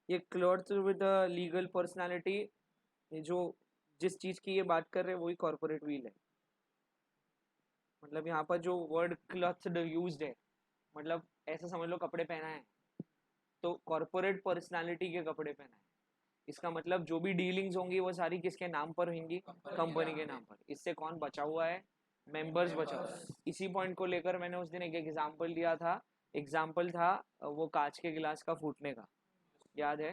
ये cloth with legal personality, ये जो जिस चीज की ये बात कर रहे हैं वही कॉर्पोरेट व्हील है। मतलब यहाँ पर जो वर्ड क्लॉथ्ड यूज्ड है, मतलब ऐसा समझ लो कपड़े पहना है, तो कॉर्पोरेट पर्सनालिटी के कपड़े पहना है। इसका मतलब जो भी डीलिंग्स होंगी वो सारी किसके नाम पर होंगी? कंपनी के नाम पर। इससे कौन बचा हुआ है? मेंबर्स बचा हुआ है। इसी पॉइंट को लेकर मैंने उस दिन एक एग्जांपल दिया था। एग्जांपल था वो कांच के गिलास का फूटने का। याद है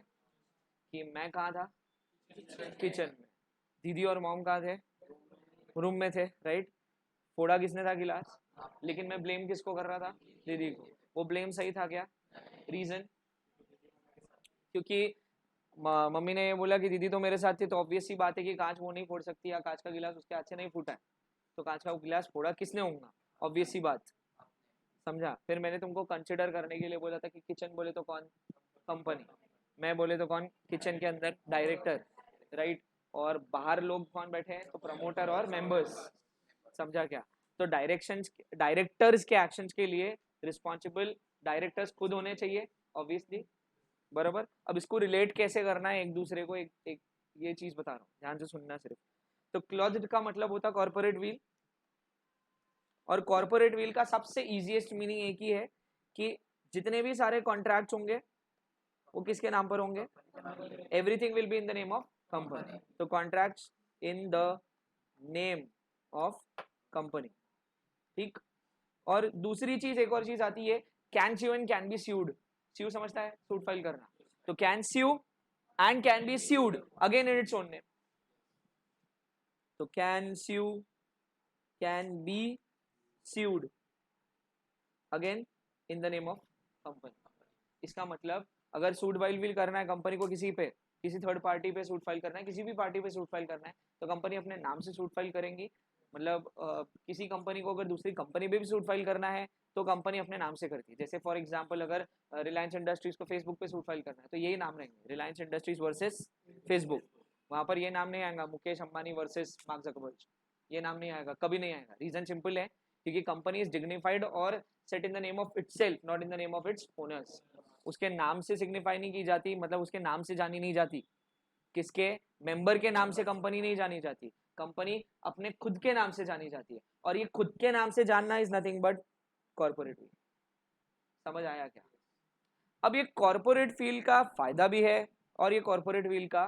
कि मैं कहाँ था? किचन में। दीदी और मॉम कहाँ थे? रूम में थे, राइट। फोड़ा किसने था गिलास? लेकिन मैं ब्लेम किसको कर रहा था? दीदी को। वो ब्लेम सही था क्या? रीजन? क्योंकि मम्मी ने ये बोला कि दीदी तो मेरे साथ थी, तो ऑब्वियस सी बात है कि कांच वो नहीं फोड़ सकती, या कांच का गिलास उसके हाथ से नहीं फूटा है, तो कांच का गिलास फोड़ा किसने होगा? ऑब्वियस सी बात। समझा? फिर मैंने तुमको कंसिडर करने के लिए बोला था कि किचन बोले तो कौन? कंपनी। मैं बोले तो कौन? किचन के अंदर डायरेक्टर, राइट। और बाहर लोग कौन बैठे हैं? तो प्रमोटर और मेंबर्स। समझा क्या? तो डायरेक्टर्स के एक्शंस के लिए रिस्पॉन्सिबल डायरेक्टर्स खुद होने चाहिए, ऑब्वियसली। बराबर। अब इसको रिलेट कैसे करना है एक दूसरे को, एक ये चीज बता रहा हूँ, ध्यान से सुनना सिर्फ। तो क्लॉज्ड का मतलब होता कॉर्पोरेट व्हील, और कॉर्पोरेट व्हील का सबसे इजीएस्ट मीनिंग एक ही है कि जितने भी सारे कॉन्ट्रैक्ट्स होंगे वो किसके नाम पर होंगे? Everything will be in the name of company. तो contracts in the name of company, ठीक। और दूसरी चीज, एक और चीज आती है, can sue and can be sued. Sue समझता है? सूट फाइल करना। तो can sue and can be sued again in its own name. तो can sue, can be sued again in the name of company. इसका मतलब अगर suit file will करना है कंपनी को किसी पे, किसी थर्ड पार्टी पे सूट फाइल करना है, किसी भी पार्टी पे सूट फाइल करना है, तो कंपनी अपने नाम से सूट फाइल करेंगी। मतलब किसी कंपनी को अगर दूसरी कंपनी पे भी सूट फाइल करना है तो कंपनी अपने नाम से करती है। जैसे फॉर एग्जांपल अगर रिलायंस इंडस्ट्रीज को फेसबुक पे सूट फाइल करना है तो यही नाम रहेंगे, रिलायंस इंडस्ट्रीज वर्सेस फेसबुक। वहां पर ये नाम नहीं आएगा Mukesh Ambani versus mark Zuckerberg, ये नाम नहीं आएगा, कभी नहीं आएगा। रीजन सिंपल है, क्योंकि कंपनी इज डिग्निफाइड और set in the name of itself, not in the name of its owners. उसके नाम से सिग्निफाई नहीं की जाती, मतलब उसके नाम से जानी नहीं जाती। किसके? मेंबर के नाम से कंपनी नहीं जानी जाती, कंपनी अपने खुद के नाम से जानी जाती है। और ये खुद के नाम से जानना is nothing but corporate feel. समझ आया क्या? अब ये कॉर्पोरेट फील का फायदा भी है और ये कॉर्पोरेट व्हील का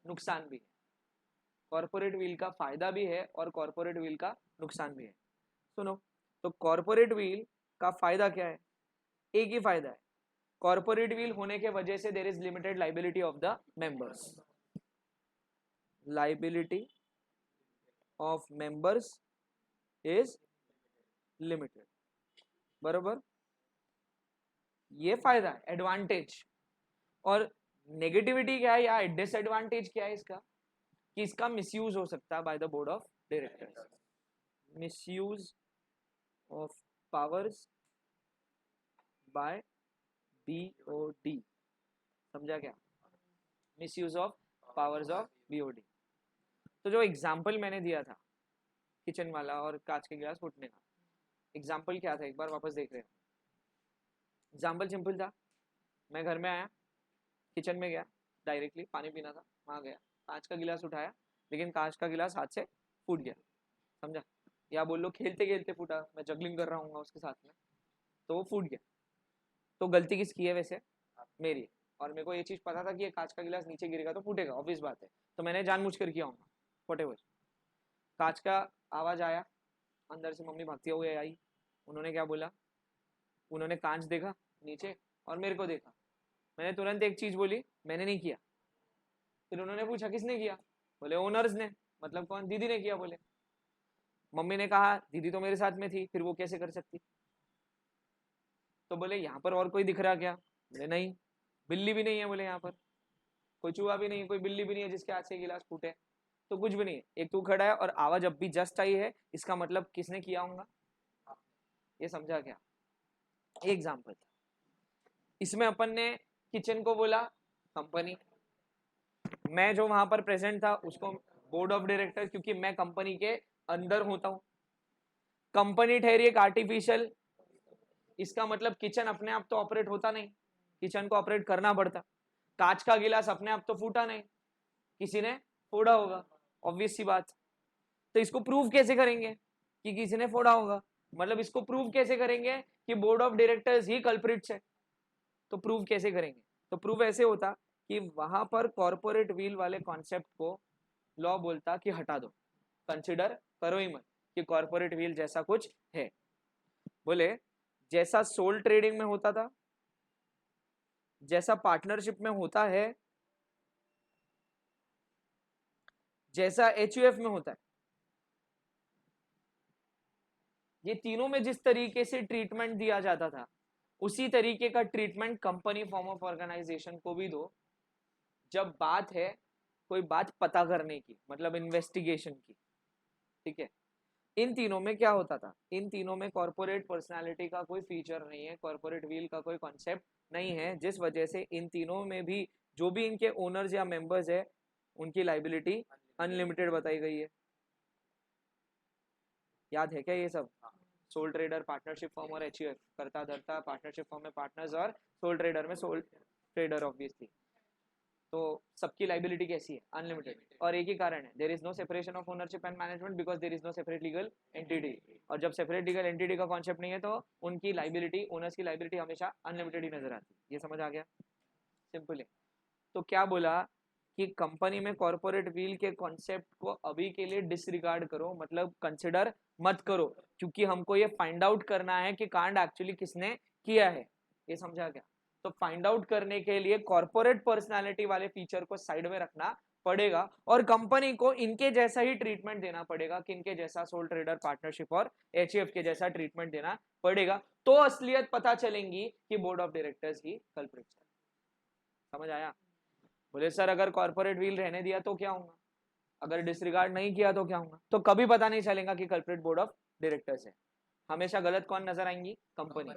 नुकसान भी है। कॉर्पोरेट व्हील का फायदा भी है और कॉर्पोरेट व्हील का नुकसान भी है। सुनो, तो कॉर्पोरेट व्हील का फायदा क्या है? एक ही फायदा है, कॉर्पोरेट व्हील होने के वजह से there is limited liability of the members. Liability of members is limited. बरोबर। ये फायदा है, एडवांटेज। और नेगेटिविटी क्या है या डिसएडवांटेज क्या है इसका? कि इसका मिसयूज हो सकता है by the board of directors. Misuse of powers by BOD. समझा क्या? Misuse of powers of BOD. तो जो एग्जाम्पल मैंने दिया था किचन वाला और कांच के गिलास फूटने का, एग्जाम्पल क्या था एक बार वापस देख रहे हो। एग्जाम्पल सिंपल था, मैं घर में आया, किचन में गया, डायरेक्टली पानी पीना था, वहां गया, कांच का गिलास उठाया, लेकिन कांच का गिलास हाथ से फूट गया। समझा? या बोल लो खेलते खेलते फूटा, मैं जगलिंग कर रहा हूँ उसके साथ में, तो वो फूट गया। तो गलती किसकी है वैसे? मेरी। और मेरे को ये चीज पता था कि ये कांच का गिलास नीचे गिरेगा तो फूटेगा, ऑब्वियस बात है, तो मैंने जानबूझ कर किया होगा। वॉटेवर। कांच का आवाज आया, अंदर से मम्मी भागती हुई आई, उन्होंने क्या बोला? उन्होंने कांच देखा नीचे और मेरे को देखा, मैंने तुरंत एक चीज बोली, मैंने नहीं किया। फिर उन्होंने पूछा किसने किया? बोले ओनर्स ने। मतलब कौन? दीदी ने किया। बोले मम्मी ने कहा दीदी तो मेरे साथ में थी, फिर वो कैसे कर सकती? तो बोले यहाँ पर और कोई दिख रहा क्या? बोले नहीं, बिल्ली भी नहीं है। बोले यहाँ पर कोई चूहा भी नहीं है, कोई बिल्ली भी नहीं है जिसके हाथ से गिलास फूटे, तो कुछ भी नहीं है, एक तू खड़ा है और आवाज अब भी जस्ट आई है, इसका मतलब किसने किया होगा? ये समझा क्या? एग्जाम्पल था। इसमें अपन ने किचन को बोला कंपनी, मैं जो वहां पर प्रेजेंट था उसको बोर्ड ऑफ डायरेक्टर, क्योंकि मैं कंपनी के अंदर होता हूं। कंपनी ठहरी एक आर्टिफिशियल, इसका मतलब किचन अपने आप तो ऑपरेट होता नहीं, किचन को ऑपरेट करना पड़ता। कांच का गिलास अपने आप तो फूटा नहीं, किसी ने फोड़ा होगा, ऑब्वियस सी बात। तो इसको प्रूव कैसे करेंगे कि किसी ने फोड़ा होगा? मतलब इसको प्रूव कैसे करेंगे कि board of directors he culprits है? तो प्रूव कैसे करेंगे? तो प्रूव ऐसे होता कि वहां पर कॉर्पोरेट व्हील वाले कॉन्सेप्ट को लॉ बोलता कि हटा दो, कंसिडर करो ही मत कि कॉर्पोरेट व्हील जैसा कुछ है। बोले जैसा सोल ट्रेडिंग में होता था, जैसा पार्टनरशिप में होता है, जैसा एचयूएफ में होता है, ये तीनों में जिस तरीके से ट्रीटमेंट दिया जाता था उसी तरीके का treatment company form of organization को भी दो जब बात है कोई बात पता करने की, मतलब इन्वेस्टिगेशन की। ठीक है, इन तीनों में क्या होता था? इन तीनों में कॉर्पोरेट पर्सनालिटी का कोई फीचर नहीं है, कॉर्पोरेट व्हील का कोई कॉन्सेप्ट नहीं है, जिस वजह से इन तीनों में भी जो भी इनके ओनर्स या मेंबर्स है उनकी लाइबिलिटी अनलिमिटेड बताई गई है। याद है क्या ये सब? सोल ट्रेडर, पार्टनरशिप फॉर्म और एचयूएफ, करता धरता, पार्टनरशिप फॉर्म में पार्टनर्स और सोल ट्रेडर में सोल ट्रेडर ऑब्वियसली। तो सबकी लाइबिलिटी कैसी है? अनलिमिटेड। और एक ही कारण है, there is no separation of ownership and management because there is no separate legal entity. और जब सेपरेट लीगल एंटिटी का कॉन्सेप्ट नहीं है तो उनकी लाइबिलिटी, ओनर्स की लाइबिलिटी हमेशा अनलिमिटेड ही नजर आती है। ये समझ आ गया? सिंपल है। तो क्या बोला कि कंपनी में कॉर्पोरेट व्हील के कॉन्सेप्ट को अभी के लिए डिसरिगार्ड करो, मतलब कंसिडर मत करो, क्योंकि हमको ये फाइंड आउट करना है कि कांड एक्चुअली किसने किया है। ये समझा क्या? तो फाइंड आउट करने के लिए कॉर्पोरेट पर्सनालिटी वाले फीचर को साइड में रखना पड़ेगा और कंपनी को इनके जैसा ही ट्रीटमेंट देना पड़ेगा, कि इनके जैसा सोल ट्रेडर, पार्टनरशिप और एचयूएफ के जैसा ट्रीटमेंट देना पड़ेगा, तो असलियत पता चलेंगी कि बोर्ड ऑफ डायरेक्टर्स की कल्प्रिट्स है। समझ आया? बोले सर अगर कॉर्पोरेट व्हील रहने दिया तो क्या होगा, अगर डिसरिगार्ड नहीं किया तो क्या होगा? तो कभी पता नहीं चलेगा कि कल्प्रिट बोर्ड ऑफ डायरेक्टर्स है। हमेशा गलत कौन नजर आएंगी? कंपनी।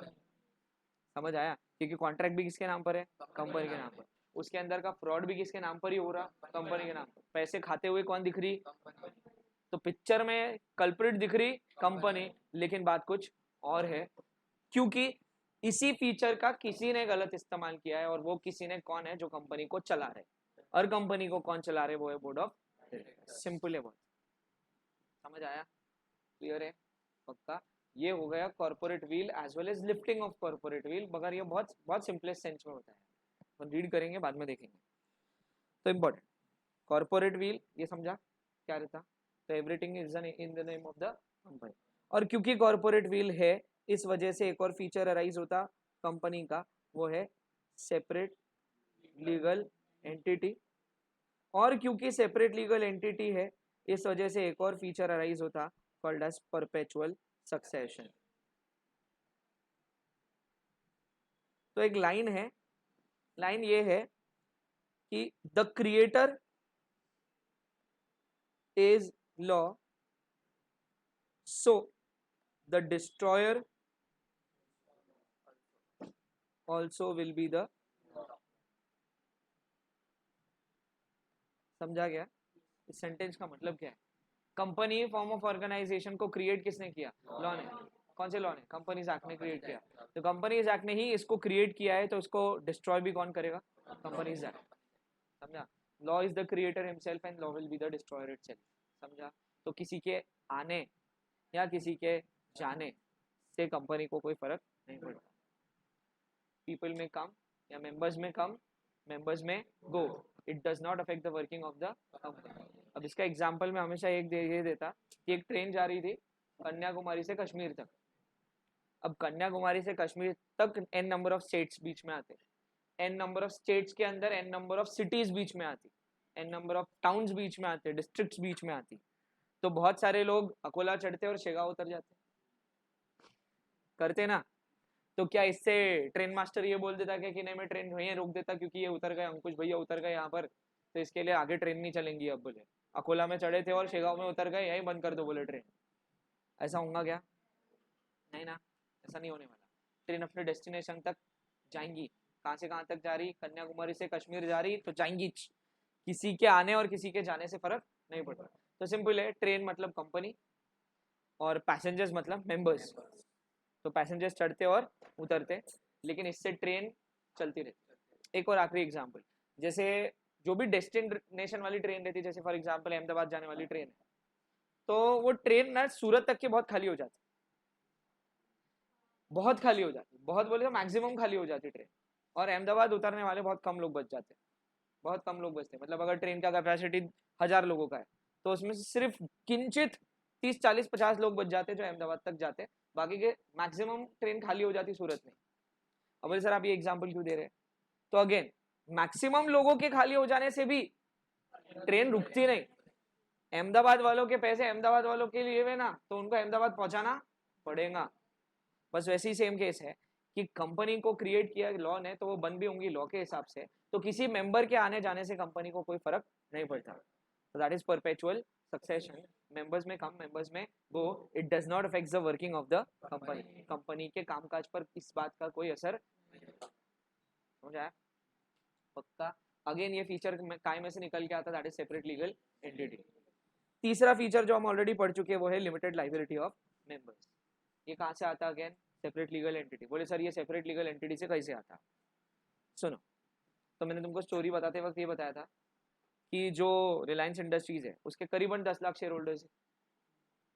समझ आया? क्योंकि कॉन्ट्रैक्ट भी किसके नाम पर है? कंपनी के नाम पर। उसके अंदर का फ्रॉड भी किसके नाम पर ही हो रहा? कंपनी के नाम पर। पैसे खाते हुए कौन दिख रही? तो पिक्चर में कल्प्रिट दिख रही कंपनी, लेकिन बात कुछ और है, क्योंकि इसी फीचर का किसी ने गलत इस्तेमाल किया है, और वो किसी ने कौन है? जो कंपनी को चला रहे। और कंपनी को कौन चला रहे? वो है बोर्ड ऑफ डायरेक्टर्स। सिंपल है बहुत। समझ आया? क्लियर है? पक्का? ये हो गया corporate veil as well as lifting of corporate veil, मगर ये बहुत बहुत सिंपलेस्ट सेंस में होता है, तो रीड करेंगे बाद में देखेंगे। तो इम्पोर्टेंट कॉर्पोरेट व्हील ये समझा क्या रहता? तो everything is in the name of the company. और क्योंकि कॉर्पोरेट व्हील है, इस वजह से एक और फीचर अराइज होता कंपनी का, वो है सेपरेट लीगल एंटिटी। और क्योंकि सेपरेट लीगल एंटिटी है, इस वजह से एक और फीचर अराइज होता कॉल्ड एज परपेचुअल सक्सेशन। तो एक लाइन है, लाइन ये है कि the creator is law, so the destroyer also will be the. समझा गया? इस सेंटेंस का मतलब क्या है? कंपनी फॉर्म ऑफ ऑर्गेनाइजेशन को क्रिएट किसने किया? लॉ ने। कौन से लॉ ने? कंपनीज एक्ट ने क्रिएट किया। तो कंपनीज एक्ट ने ही इसको क्रिएट किया है, तो इसको डिस्ट्रॉय भी कौन करेगा? Companies act. समझा? Law is the creator himself and law will be the destroyer itself. समझा? तो किसी के आने या किसी के जाने से कंपनी को कोई फर्क नहीं पड़ता। पीपल में कम या मेंबर्स में come, members may go, it does not affect the working of the company. अब इसका एग्जांपल मैं हमेशा ये देता कि एक ट्रेन जा रही थी कन्याकुमारी से कश्मीर तक। अब कन्याकुमारी से कश्मीर तक एन नंबर ऑफ स्टेट्स बीच में आते, एन नंबर ऑफ स्टेट्स के अंदर एन नंबर ऑफ सिटीज बीच में आती, एन नंबर ऑफ टाउन्स बीच में आते, डिस्ट्रिक्ट्स बीच में आती। तो बहुत सारे लोग अकोला चढ़ते और शेगांव उतर जाते, करते ना? तो क्या इससे ट्रेन मास्टर ये बोल देता कि नहीं मैं ट्रेन वहीं रोक देता क्योंकि ये उतर गए, अंकुश भैया उतर गए यहाँ पर, तो इसके लिए आगे ट्रेन नहीं चलेंगी अब। बोले अकोला में चढ़े थे और शेगांव में उतर गए, यहीं बंद कर दो बोले ट्रेन। ऐसा होगा क्या? नहीं ना, ऐसा नहीं होने वाला। ट्रेन अपने डेस्टिनेशन तक जाएंगी। कहाँ से कहाँ तक जा रही? कन्याकुमारी से कश्मीर जा रही तो जाएंगी, किसी के आने और किसी के जाने से फर्क नहीं पड़ता। तो सिंपल है, ट्रेन मतलब कंपनी और पैसेंजर्स मतलब मेंबर्स। तो पैसेंजर्स चढ़ते और उतरते, लेकिन इससे ट्रेन चलती रहती। एक और आखिरी एग्जांपल, जैसे जो भी डेस्टिनेशन वाली ट्रेन रहती है, जैसे फॉर एग्जांपल अहमदाबाद जाने वाली ट्रेन है, तो वो ट्रेन ना सूरत तक के बहुत खाली हो जाती, बहुत खाली हो जाती, बहुत बोले तो मैक्सिमम खाली हो जाती ट्रेन, और अहमदाबाद उतरने वाले बहुत कम लोग बच जाते, बहुत कम लोग बचते, मतलब अगर ट्रेन का कैपेसिटी 1000 लोगों का है तो उसमें से सिर्फ किंचित 30 40 50 लोग बच जाते जो अहमदाबाद तक जाते, बाकी के मैक्सिमम ट्रेन खाली हो जाती सूरत में। अब बोले सर आप ये एग्जाम्पल क्यों दे रहे हैं, तो अगेन मैक्सिमम लोगों के खाली हो जाने से भी ट्रेन रुकती नहीं, अहमदाबाद वालों के पैसे अहमदाबाद वालों के लिए हुए ना, तो उनको अहमदाबाद पहुंचाना पड़ेगा। बस वैसे ही सेम केस है कि कंपनी को क्रिएट किया लॉ ने, तो वो बन भी होंगी लॉ के हिसाब से, तो किसी मेंबर के आने जाने से कंपनी को कोई फर्क नहीं पड़ता। That is perpetual succession, members में कम मेंबर्स में वो, it does not affect the working of the company, company के कामकाज पर इस बात का कोई असर समझ आया पक्का। अगेन ये फीचर काय में से निकल के आता, that is separate legal entity. तीसरा फीचर जो हम ऑलरेडी पढ़ चुके हैं वो है लिमिटेड लाइबिलिटी ऑफ मेंबर्स। ये कहाँ से आता अगेन, सेपरेट लीगल एंटिटी। बोले सर ये सेपरेट लीगल एंटिटी से कैसे आता, सुनो, तो मैंने तुमको स्टोरी बताते वक्त ये बताया था कि जो रिलायंस इंडस्ट्रीज है उसके करीबन 10 लाख शेयर होल्डर्स है,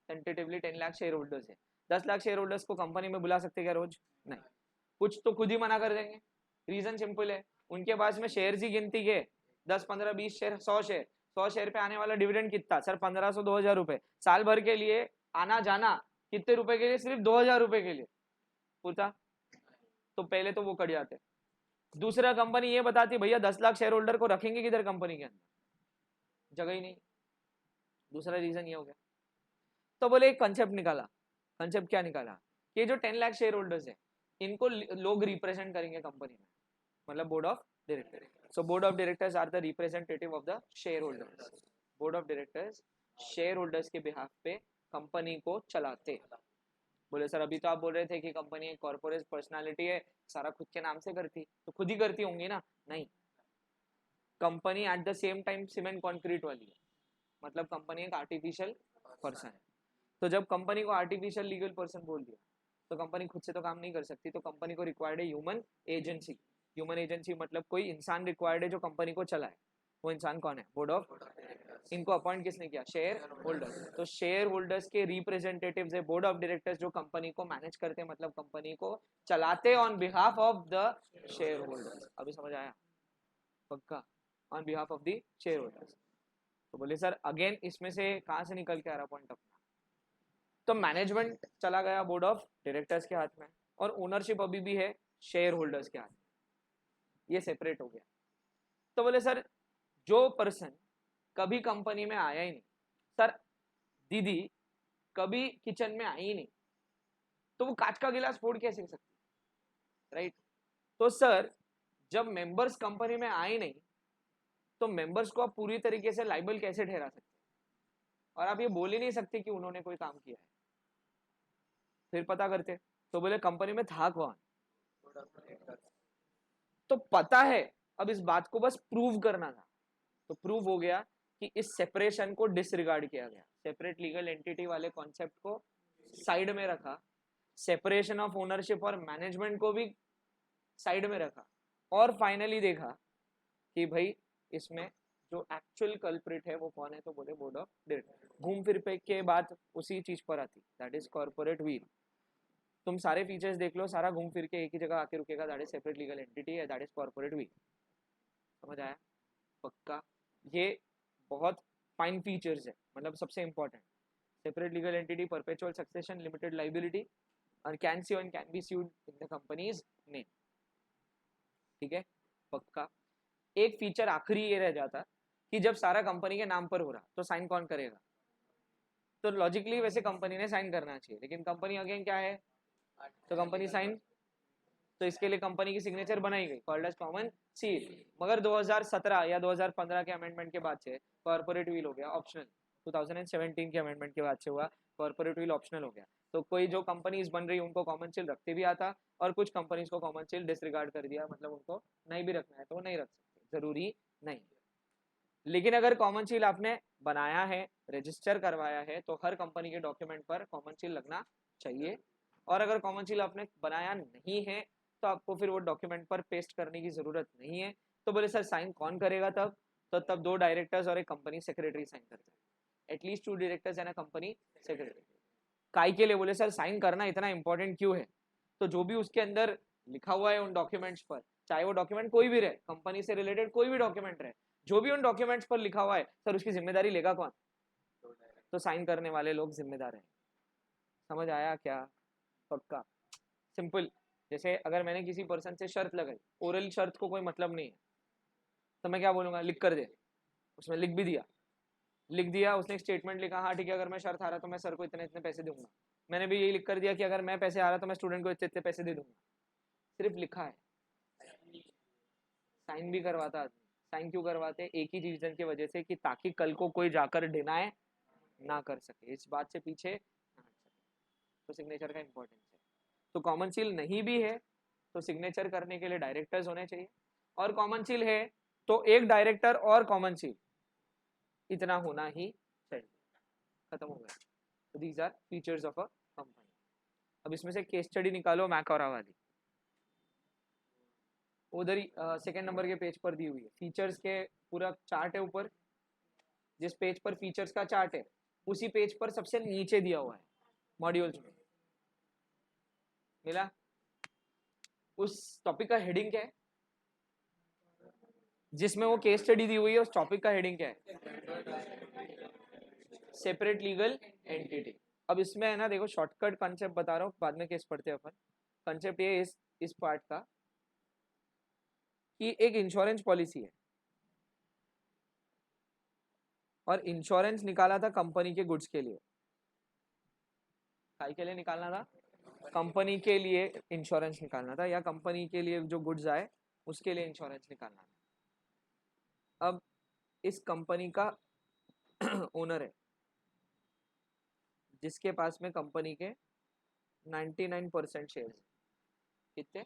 टेंटेटिवली 10 लाख शेयर होल्डर्स है। 10 लाख शेयर होल्डर्स को कंपनी में बुला सकते क्या रोज, नहीं, कुछ तो खुद ही मना कर देंगे। रीजन सिंपल है, उनके पास में शेयर ही गिनती के 10 15 20 शेयर 100 शेयर, 100 शेयर पे आने वाला डिविडेंड कितना सर, 1500 2000 रुपए साल भर के लिए आना जाना, कितने रुपए के लिए, सिर्फ 2000 रुपए के लिए पूछा, तो पहले तो वो कट जाते। दूसरा कंपनी ये बताती भैया 10 लाख शेयर होल्डर को रखेंगे किधर कंपनी के अंदर, जगह ही नहीं। दूसरा रीजन ये हो गया, तो बोले एक कंसेप्ट निकाला। कंसेप्ट क्या निकाला कि जो 10 लाख शेयर होल्डर्स है इनको लोग रिप्रेजेंट करेंगे कंपनी में, मतलब board of director. So board of directors are the representative of the shareholders. Board of directors shareholders के बिहाफ पे कंपनी को चलाते। बोले सर अभी तो आप बोल रहे थे कि कंपनी एक कॉर्पोरेट पर्सनालिटी है, सारा खुद के नाम से करती, तो खुद ही करती होंगी ना, नहीं, company at the same time cement concrete वाली है, मतलब कंपनी एक आर्टिफिशियल पर्सन है। तो जब कंपनी को आर्टिफिशियल लीगल पर्सन बोल दिया तो कंपनी खुद से तो काम नहीं कर सकती, तो कंपनी को रिक्वायर्ड है ह्यूमन एजेंसी। ह्यूमन एजेंसी मतलब कोई इंसान रिक्वायर्ड है जो कंपनी को चलाए। वो इंसान कौन है, बोर्ड ऑफ। इनको अपॉइंट किसने किया, शेयर होल्डर्स। तो शेयर होल्डर्स के रिप्रेजेंटेटिव्स है बोर्ड ऑफ डायरेक्टर्स, जो कंपनी को मैनेज करते हैं, मतलब कंपनी को चलाते on behalf of the share holders. अभी समझ आया पक्का, on behalf of the share holders. तो बोले सर अगेन इसमें से कहां से निकल के आ रहा पॉइंट अपना, तो मैनेजमेंट चला गया बोर्ड ऑफ डायरेक्टर्स के हाथ में, और ओनरशिप अभी भी है शेयर होल्डर्स के हाथ में, ये सेपरेट हो गया। तो बोले सर जो पर्सन कभी कंपनी में आया ही नहीं, सर दीदी कभी किचन में आई ही नहीं, तो वो कांच का गिलास फोड़ कैसे सकती, राइट। तो सर जब मेंबर्स कंपनी में आए नहीं, तो मेंबर्स को आप पूरी तरीके से लाइबल कैसे ठहरा सकते, और आप ये बोल ही नहीं सकते कि उन्होंने कोई काम किया है। फिर पता करते, तो बोले कंपनी में था कौन, तो पता है, अब इस बात को बस प्रूव करना था, तो प्रूव हो गया कि इस सेपरेशन को डिसरिगार्ड किया गया, सेपरेट लीगल एंटिटी वाले कॉन्सेप्ट को साइड में रखा, सेपरेशन ऑफ ओनरशिप और मैनेजमेंट को भी साइड में रखा, और फाइनली देखा कि भाई इसमें जो एक्चुअल कल्प्रिट है वो कौन है, तो बोले बोर्ड ऑफ डायरेक्टर। घूम फिर पे के बाद उसी चीज पर आती, दैट इज कॉर्पोरेट व्हील। तुम सारे फीचर्स देख लो, सारा घूम फिर के एक ही जगह आके रुकेगा, that is separate legal entity है, दैट इज कॉर्पोरेट व्हील। समझ आया पक्का। ये बहुत फाइन फीचर्स है, मतलब सबसे important, separate legal entity, perpetual succession, limited liability, और can sue and can be sued in the company's name. ठीक है पक्का। एक फीचर आखिरी ये रह जाता कि जब सारा कंपनी के नाम पर हो रहा तो साइन कौन करेगा, तो लॉजिकली वैसे कंपनी ने साइन करना चाहिए, लेकिन कंपनी अगेन क्या है, तो कंपनी साइन, तो इसके लिए कंपनी की सिग्नेचर बनाई गई, कॉल्ड एज कॉमन सील। मगर 2017 या 2015 के अमेंडमेंट के बाद से कॉर्पोरेट व्हील हो गया ऑप्शनल, 2017 के अमेंडमेंट के बाद से हुआ कॉर्पोरेट व्हील ऑप्शनल हो गया। तो कोई जो कंपनीज बन रही उनको कॉमन सील रखते भी आता, और कुछ कंपनीज को कॉमन सील डिसरिगार्ड कर दिया, मतलब उनको नहीं भी रखना है तो वो नहीं रख सकते, जरूरी नहीं। लेकिन अगर कॉमन सील आपने बनाया है, रजिस्टर करवाया है, तो हर कंपनी के डॉक्यूमेंट पर कॉमन सील लगना चाहिए। और अगर कॉमन सील आपने बनाया नहीं है तो आपको फिर वो डॉक्यूमेंट पर पेस्ट करने की जरूरत नहीं है, तो बोले सर साइन कौन करेगा तब? तो तब 2 डायरेक्टर्स और एक कंपनी सेक्रेटरी साइन करते हैं, at least 2 directors and a company secretary. काय के लिए? बोले सर साइन करना इतना इंपॉर्टेंट क्यों है? तो जो भी उसके अंदर लिखा हुआ है उन डॉक्यूमेंट्स पर, चाहे वो डॉक्यूमेंट कोई भी रहे, कंपनी से रिलेटेड कोई भी डॉक्यूमेंट रहे, जो भी उन डॉक्यूमेंट्स पर लिखा हुआ है सर उसकी जिम्मेदारी लेगा कौन? तो साइन करने वाले लोग जिम्मेदार हैं। समझ आया क्या? पक्का सिंपल। जैसे अगर मैंने किसी पर्सन से शर्त लगाई, ओरल शर्त को कोई मतलब नहीं है, तो मैं क्या बोलूंगा? लिख कर दे। उसने लिख भी दिया, लिख दिया, उसने एक स्टेटमेंट लिखा, हाँ ठीक है अगर मैं शर्त हारा तो मैं सर को इतने इतने पैसे दूंगा। मैंने भी यही लिख कर दिया कि अगर मैं पैसे हारा तो मैं स्टूडेंट को इतने इतने पैसे दे दूंगा। सिर्फ लिखा है, साइन भी करवाता आदमी। साइन क्यों करवाते? एक ही रीजन की वजह से कि ताकि कल को कोई जाकर डिनाई ना कर सके, इस बात से पीछे ना हट सके। तो सिग्नेचर का इंपॉर्टेंस है। तो कॉमन सील नहीं भी है तो सिग्नेचर करने के लिए डायरेक्टर्स होने चाहिए, और कॉमन सील है तो एक डायरेक्टर और कॉमन सील, इतना होना ही चाहिए। खत्म हो गया। तो these are features of a company. अब इसमें से केस स्टडी निकालो मैकओरा वाली, उधर ही सेकेंड नंबर के पेज पर दी हुई है। फीचर्स के पूरा चार्ट है ऊपर, जिस पेज पर फीचर्स का चार्ट है उसी पेज पर सबसे नीचे दिया हुआ है मॉड्यूल्स में। मिला? उस टॉपिक का हेडिंग क्या है? जिसमें वो केस स्टडी दी हुई है उस टॉपिक का हेडिंग क्या है? Separate legal entity. अब इसमें है ना, देखो शॉर्टकट कॉन्सेप्ट बता रहा हूँ, बाद में केस पढ़ते हैं अपन। कॉन्सेप्ट ये इस पार्ट का कि एक इंश्योरेंस पॉलिसी है और इंश्योरेंस निकाला था कंपनी के गुड्स के लिए। काय के लिए निकालना था? कंपनी के लिए इंश्योरेंस निकालना था, या कंपनी के लिए जो गुड्स आए उसके लिए इंश्योरेंस निकालना था। अब इस कंपनी का ओनर है जिसके पास में कंपनी के 99% शेयर्स। कितने?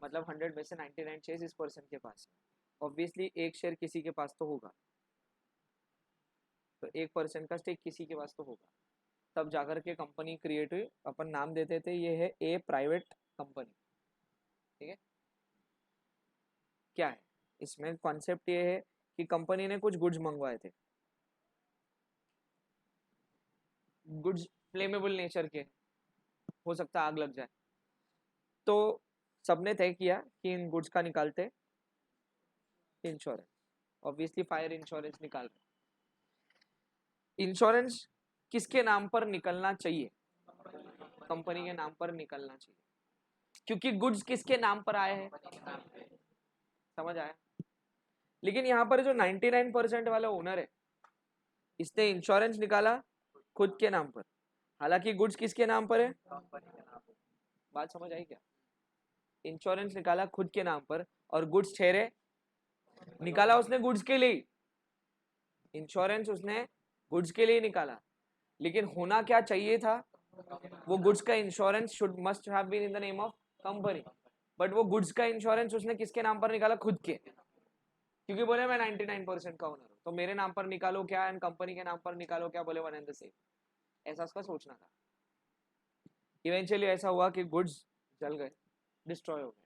मतलब 100 में से 99 शेयर्स इस पर्सन के पास है। ऑब्वियसली एक शेयर किसी के पास तो होगा, तो 1% का स्टेक किसी के पास तो होगा। तब जाकर के कंपनी क्रिएट हुई, अपन नाम देते थे ये है ए प्राइवेट कंपनी। ठीक है? क्या है इसमें कॉन्सेप्ट? ये है कि कंपनी ने कुछ गुड्स मंगवाए थे, गुड्स फ्लेमेबल नेचर के, हो सकता है आग लग जाए। तो सबने तय किया कि इन गुड्स का निकालते इंश्योरेंस। ऑब्वियसली फायर इंश्योरेंस निकाल रहे। इंश्योरेंस किसके नाम पर निकलना चाहिए? कंपनी के नाम पर निकलना चाहिए, क्योंकि गुड्स किसके नाम पर आए हैं? समझ आया? लेकिन यहाँ पर जो 99% वाला ओनर है इसने इंश्योरेंस निकाला खुद के नाम पर, हालांकि गुड्स किसके नाम पर है? बात समझ आई क्या? इंश्योरेंस निकाला खुद के नाम पर और गुड्स ठहरे, निकाला उसने गुड्स के लिए, इंश्योरेंस उसने गुड्स के लिए निकाला, लेकिन होना क्या चाहिए था? वो गुड्स का insurance should must have been in the name of company, but वो गुड्स का इंश्योरेंस उसने किसके नाम पर निकाला? खुद के, क्योंकि बोले मैं 99% का ओनर हूं, तो मेरे नाम पर निकालो क्या एंड कंपनी के नाम पर निकालो क्या, बोले वन एंड द सेम। ऐसा उसका सोचना था। इवेंचुअली ऐसा हुआ कि गुड्स जल गए, डिस्ट्रॉय हो गए।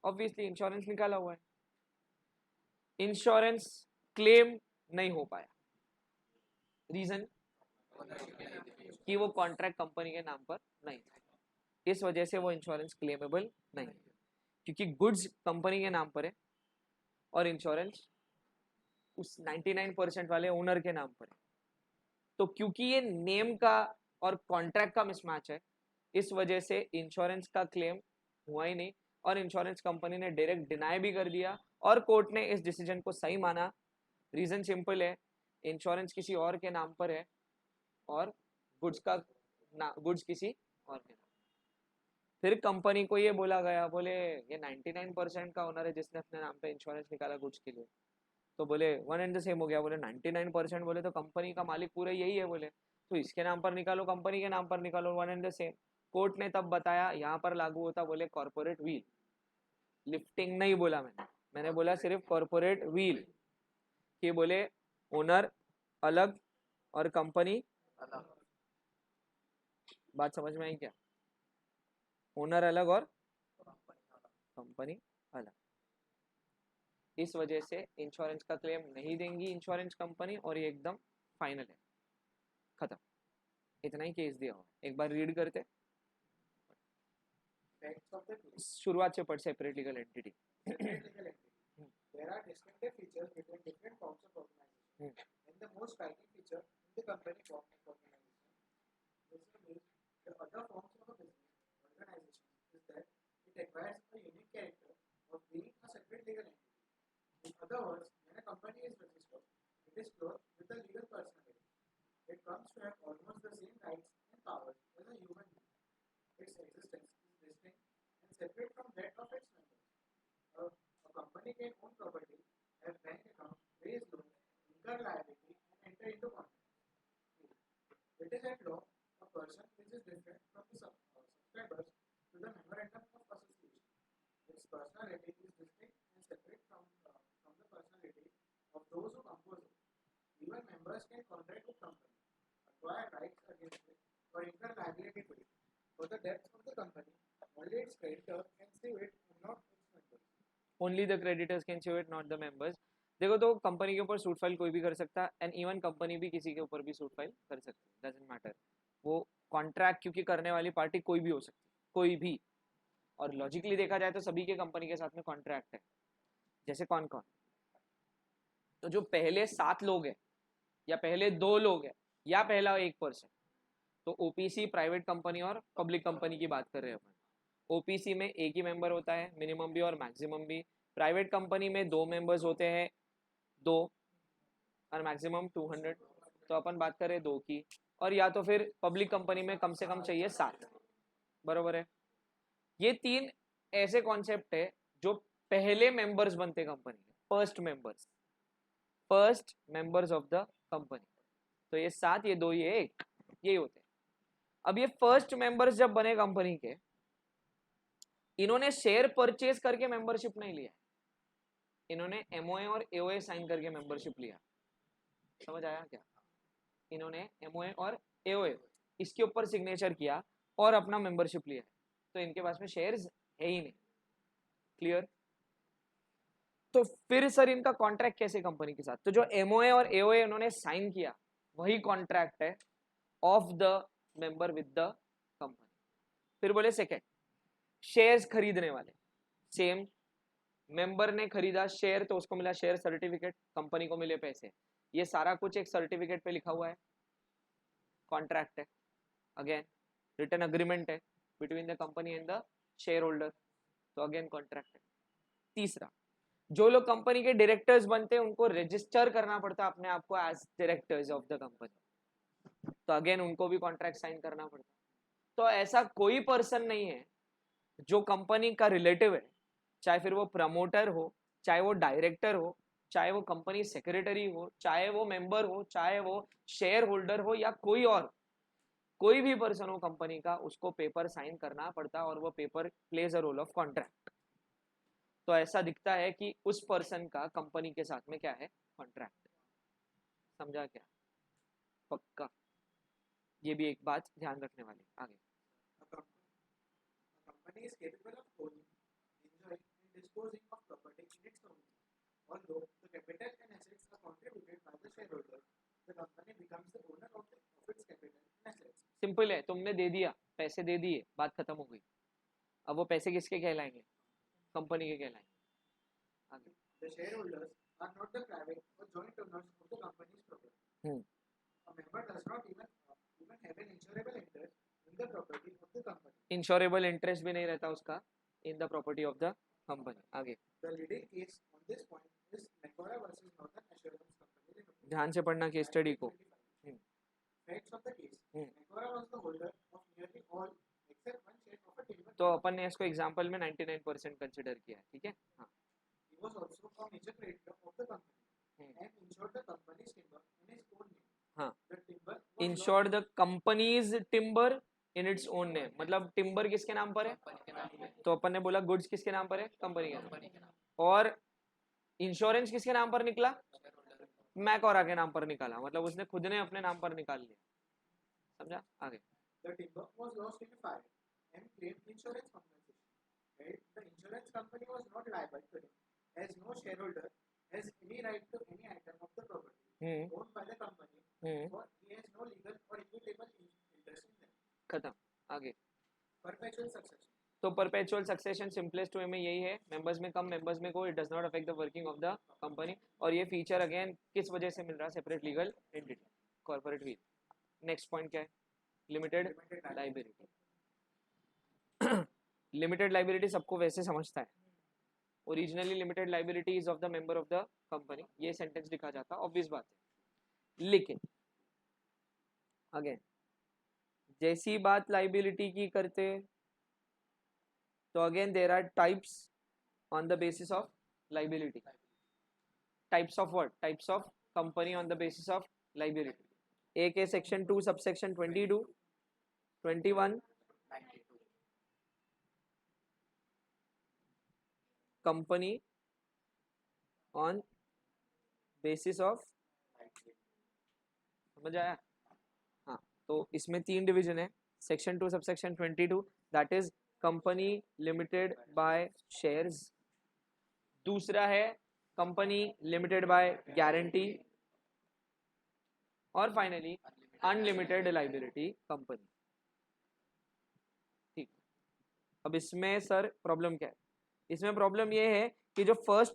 ऑब्वियसली इंश्योरेंस निकाला हुआ है, इंश्योरेंस क्लेम नहीं हो पाया। रीजन कि वो कॉन्ट्रैक्ट कंपनी के नाम पर नहीं था, इस वजह से वो इंश्योरेंस क्लेमेबल नहीं है, क्योंकि गुड्स कंपनी के नाम पर है और इंश्योरेंस उस 99% वाले ओनर के नाम पर है। तो क्योंकि ये नेम का और कॉन्ट्रैक्ट का मिसमैच है, इस वजह से इंश्योरेंस का क्लेम हुआ ही नहीं, और इंश्योरेंस कंपनी ने डायरेक्ट डिनाई भी कर दिया, और कोर्ट ने इस डिसीजन को सही माना। रीजन सिंपल है, इंश्योरेंस किसी और के नाम पर है और गुड्स का गुड्स किसी और के नाम। फिर कंपनी को ये बोला गया, बोले ये 99% का ओनर है जिसने अपने नाम पे इंश्योरेंस निकाला गुड्स के लिए, तो बोले वन एंड द सेम हो गया। बोले 99% बोले तो कंपनी का मालिक पूरा यही है, बोले तो इसके नाम पर निकालो, कंपनी के नाम पर निकालो, one and the same. Court ने तब बताया यहाँ पर लागू होता, बोले कॉर्पोरेट व्हील। लिफ्टिंग नहीं बोला मैंने बोला सिर्फ कॉर्पोरेट व्हील, कि बोले ओनर अलग और कंपनी अलग। बात समझ में आई क्या? ओनर अलग और कंपनी अलग। इस वजह से इंश्योरेंस का क्लेम नहीं देंगी इंश्योरेंस कंपनी और ये एकदम फाइनल है, खत्म। इतना ही केस दिया हुआ है, एक बार रीड करते। शुरुआत से पढ़, separate legal entity. There are distinctive features between different forms of organization. And the most striking feature in the company form of organization, which is the other forms of a business organization, is that it acquires a unique character of being a separate legal entity. In other words, when a company is registered, it is clothed with a legal personality. It comes to have almost the same rights and powers as a human being. Its existence is distinct and separate from that of its members. A company can own property, have bank accounts, raise loans, incur liability, and enter into contracts. It is at law a person which is different from the subscribers to the memorandum of association. Its personality is distinct and separate from the personality of those who compose it. Even members can contract with company, acquire rights against it, or incur liability to it. For the debts of the company, only its creditor can sue it and not its members. Only the creditors can sue it, not the members. देखो तो company के ऊपर suit file कोई भी कर सकता है, and even company भी किसी के ऊपर भी सूट फाइल कर सकती है, डजंट मैटर। वो कॉन्ट्रैक्ट क्योंकि करने वाली पार्टी कोई भी हो सकती है, कोई भी। और लॉजिकली देखा जाए तो सभी के कंपनी के साथ में कॉन्ट्रैक्ट है। जैसे कौन कौन, तो जो पहले 7 लोग हैं, या पहले 2 लोग हैं, या पहला 1%, तो ओपीसी प्राइवेट कंपनी और पब्लिक कंपनी की बात कर रहे हैं अपन। ओपीसी में एक ही मेंबर होता है, मिनिमम भी और मैक्सिमम भी। प्राइवेट कंपनी में 2 मेंबर्स होते हैं, 2 और मैक्सिमम 200, तो अपन बात करें 2 की। और या तो फिर पब्लिक कंपनी में कम से कम चाहिए 7, बरोबर है। ये 3 ऐसे कॉन्सेप्ट है जो पहले मेंबर्स बनते कंपनी के, first members of the company. तो ये 7, ये 2, ये 1, यही होते हैं। अब ये फर्स्ट मेंबर्स जब बने कंपनी के, इन्होंने शेयर परचेज करके मेंबरशिप नहीं लिया, इन्होंने एमओए और एओए साइन करके मेंबरशिप लिया। समझ आया क्या? इन्होंने एमओए और एओए इसके ऊपर सिग्नेचर किया और अपना मेंबरशिप लिया, तो इनके पास में शेयर्स है ही नहीं। क्लियर? तो फिर सर इनका कॉन्ट्रैक्ट कैसे कंपनी के साथ? तो जो एमओए और एओए उन्होंने साइन किया वही कॉन्ट्रैक्ट है of the member with the company. फिर बोले सेकेंड, शेयर्स खरीदने वाले, सेम मेंबर ने खरीदा शेयर तो उसको मिला शेयर सर्टिफिकेट, कंपनी को मिले पैसे, ये सारा कुछ एक सर्टिफिकेट पे लिखा हुआ है, कॉन्ट्रैक्ट है, अगेन रिटन अग्रीमेंट है between the company and the share holder, तो अगेन कॉन्ट्रैक्ट है। तीसरा, जो लोग कंपनी के डायरेक्टर्स बनते हैं उनको रजिस्टर करना पड़ता है अपने आप को as directors of the company, तो अगेन उनको भी कॉन्ट्रैक्ट साइन करना पड़ता है। तो ऐसा कोई पर्सन नहीं है जो कंपनी का रिलेटिव है, चाहे फिर वो प्रमोटर हो, चाहे वो डायरेक्टर हो, चाहे वो कंपनी सेक्रेटरी हो, चाहे वो मेंबर हो, चाहे वो शेयर होल्डर हो, या कोई और कोई भी पर्सन हो कंपनी का, उसको पेपर साइन करना पड़ता और वो paper plays a role of contract. तो ऐसा दिखता है कि उस पर्सन का कंपनी के साथ में क्या है, कॉन्ट्रैक्ट। समझा क्या? पक्का, ये भी एक बात ध्यान रखने वाली। आगे, company is capable of owning, enjoying, and disposing of property in its own name. Although the capital and assets are contributed by the shareholders, the company becomes the owner of its capital and assets. Simple है, तुमने दे दिया, पैसे दे दिए, बात खत्म हो गई। अब वो पैसे किसके कहलाएंगे? कंपनी के कहलाएंगे। आगे, The shareholders are not the private or joint owners of the company's property. A member does not even have an insurable interest in the property of the company. Insurable interest भी नहीं रहता उसका in the property of the company. आगे, The leading case on this point is Macquarie versus Northern Assurance Company Limited. ध्यान से पढ़ना case study को। Facts of the case. Macquarie was the holder of nearly all except one share of a timber. तो अपन ने इसको example में 99% consider किया है, ठीक है? हाँ। He was also a major creditor of the company and insured the company's timber in his own name. हाँ, The timber insured the companies timber in its own name, मतलब टिम्बर किसके नाम पर है? तो अपन ने बोला गुड्स किसके नाम पर है? कंपनी के नाम। और इंश्योरेंस किसके नाम पर निकला? मैकॉरा के नाम पर निकाला, मतलब उसने खुद ने अपने नाम पर निकाल लिया। समझा? आगे, the timber was lost in a fire and claimed insurance compensation. And the insurance company was not liable to him as no shareholder has any right to any item of the property hmm owned by the company, hmm or he has no legal or equitable interest in them. खत्म. आगे. Perpetual succession. तो perpetual succession simplest way में यही है, members में come members में को, it does not affect the working of the company. और ये फीचर अगेन किस वजह से मिल रहा है? Separate legal entity, corporate wheel. Next point क्या है? Limited Limited liability. Limited liability सबको वैसे समझता है. Originally limited liability is of the member of the company, ये सेंटेंस लिखा जाता, ऑब्वियस बात है. लेकिन अगेन जैसी बात लाइबिलिटी की करते, तो again there are types on the basis of liability. Types of what? Types of company on the basis of liability. एक है section 2 subsection 22, 21 company on basis of, समझ आया? हाँ, तो इसमें 3 डिवीजन है. section 2 subsection 22 that is company limited by shares. दूसरा है कंपनी लिमिटेड बाय गारंटी. और फाइनली अनलिमिटेड लाइबिलिटी कंपनी. ठीक. अब इसमें सर प्रॉब्लम क्या है? इसमें प्रॉब्लम ये है कि जो फर्स्ट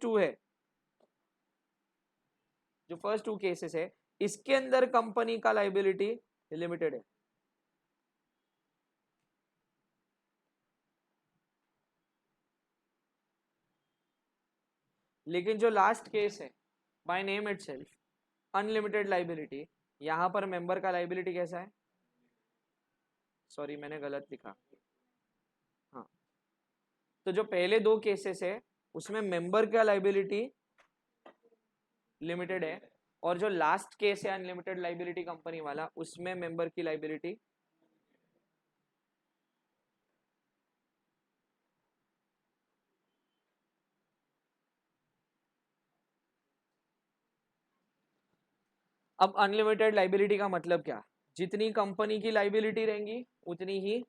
टू केसेस है, इसके अंदर कंपनी का लाइबिलिटी लिमिटेड है. लेकिन जो लास्ट केस है by name itself unlimited liability, यहां पर मेंबर का लाइबिलिटी कैसा है? सॉरी मैंने गलत लिखा. हाँ, तो जो पहले 2 केसेस है उसमें मेंबर का लाइबिलिटी लिमिटेड है, और जो लास्ट केस है अनलिमिटेड लाइबिलिटी कंपनी वाला, उसमें मेंबर की लाइबिलिटी अब अनलिमिटेड लाइबिलिटी का मतलब क्या? जितनी कंपनी की लाइबिलिटी रहेंगी उतनी ही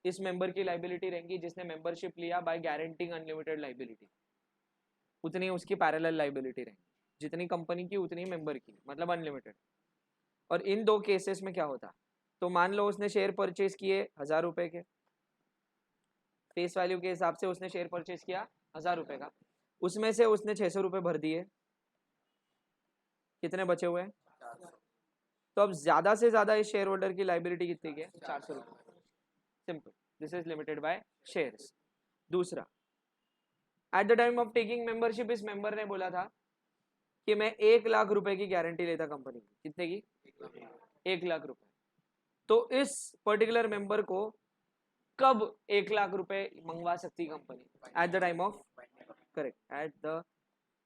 इस मेंबर की लाइबिलिटी रहेंगी. जिसने मेंबरशिप लिया बाय गारंटिंग अनलिमिटेड लाइबिलिटी, उतनी उसकी पैरेलल लाइबिलिटी रहेंगी. जितनी कंपनी की उतनी मेंबर की, मतलब अनलिमिटेड. और इन 2 केसेस में क्या होता? तो मान लो उसने शेयर परचेज किए 1000 रुपए के, फेस वैल्यू के हिसाब से उसने शेयर परचेज किया 1000 रुपए का, उसमें से उसने 600 रुपए भर दिए, कितने बचे हुए? तो अब ज्यादा से ज्यादा इस शेयर होल्डर की लाइबिलिटी कितनी है? 400 रुपए. Simple, this is limited by shares. दूसरा, at the time of taking membership इस मेंबर ने बोला था कि मैं 1 लाख रुपए की गारंटी लेता कंपनी की. कितने की? 1 लाख रुपए. तो इस पर्टिकुलर मेंबर को कब 1 लाख रुपए मंगवा सकती company? Eight the time of, correct, eight the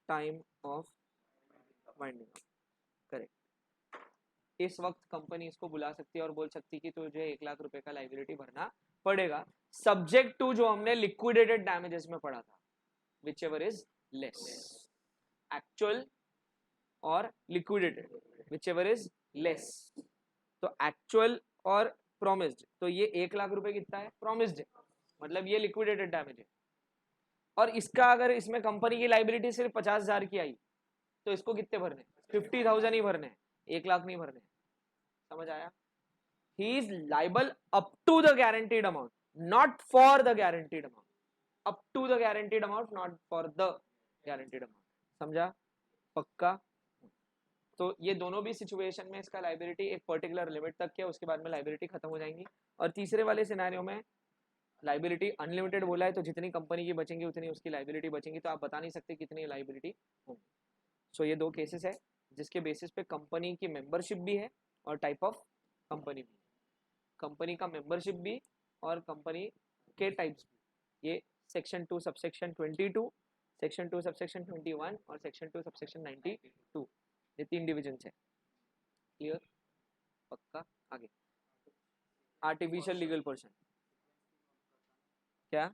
time of winding up. Correct. इस वक्त कंपनी इसको बुला सकती है और बोल सकती है कि तुझे 1 लाख रुपए का लाइबिलिटी भरना पड़ेगा, सब्जेक्ट टू जो हमने लिक्विडेटेड डैमेजेस में पढ़ा था, which ever is less. Actual और liquidated, which ever is less. तो एक्चुअल और प्रोमिस्ड, तो ये 1 लाख रुपए कितना है? प्रोमिस्ड है, मतलब ये लिक्विडेटेड डैमेज है. और इसका अगर इसमें कंपनी की लाइबिलिटी सिर्फ 50,000 की आई, तो इसको कितने भरने? 50,000 ही भरने, 1 लाख नहीं भरने. समझ आया? He is liable up to the guaranteed amount, not for the guaranteed amount. Up to the guaranteed amount, not for the guaranteed amount. समझा? पक्का? तो ये दोनों भी सिचुएशन में इसका लाइबिलिटी एक पर्टिकुलर लिमिट तक है, उसके बाद में लाइबिलिटी खत्म हो जाएंगी. और तीसरे वाले सिनेरियो में लाइबिलिटी अनलिमिटेड बोला है, तो जितनी कंपनी की बचेंगी उतनी उसकी लाइबिलिटी बचेंगी, तो आप बता नहीं सकते कितनी लाइबिलिटी होगी. सो ये 2 केसेस है जिसके बेसिस पे कंपनी की मेंबरशिप भी है और टाइप ऑफ कंपनी भी. कंपनी का मेंबरशिप भी और कंपनी के टाइप्स भी. ये सेक्शन 2 सबसेक्शन 22, सेक्शन 2 सबसेक्शन 21 और सेक्शन 2 सबसेक्शन 92, ये 3 डिविजन है. क्लियर? पक्का? आगे. आर्टिफिशियल लीगल पर्सन क्या?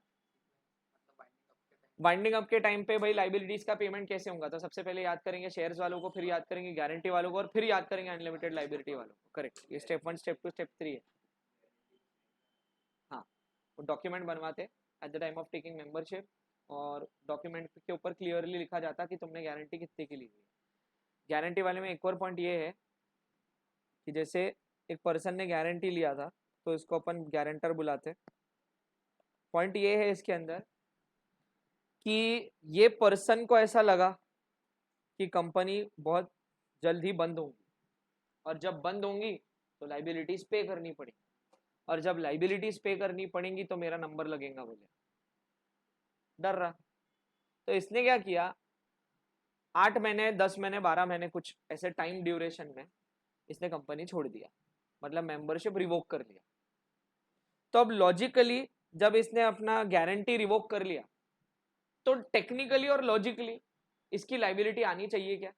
वाइंडिंग अप के टाइम पे भाई लाइबिलिटीज का पेमेंट कैसे होगा? तो सबसे पहले याद करेंगे शेयर्स वालों को, फिर याद करेंगे गारंटी वालों को, और फिर याद करेंगे अनलिमिटेड लाइबिलिटी वालों को. करेक्ट. ये स्टेप 1, स्टेप 2, स्टेप 3 है. हाँ, वो डॉक्यूमेंट बनवाते eight the time of taking membership, और डॉक्यूमेंट के ऊपर क्लियरली लिखा जाता कि तुमने गारंटी कितने की ली हुई है। गारंटी वाले में एक और पॉइंट ये है कि जैसे एक पर्सन ने गारंटी लिया था तो इसको अपन गारंटर बुलाते। पॉइंट ये है इसके अंदर कि ये पर्सन को ऐसा लगा कि कंपनी बहुत जल्द ही बंद होगी, और जब बंद होंगी तो लाइबिलिटीज पे करनी पड़ेगी, और जब लाइबिलिटीज पे करनी पड़ेंगी तो मेरा नंबर लगेगा, बोले डर रहा। तो इसने क्या किया, 8 महीने 10 महीने 12 महीने कुछ ऐसे टाइम ड्यूरेशन में इसने कंपनी छोड़ दिया, मतलब मेंबरशिप रिवोक कर लिया। तो अब लॉजिकली जब इसने अपना गारंटी रिवोक कर लिया तो टेक्निकली और लॉजिकली इसकी लाइबिलिटी आनी चाहिए क्या?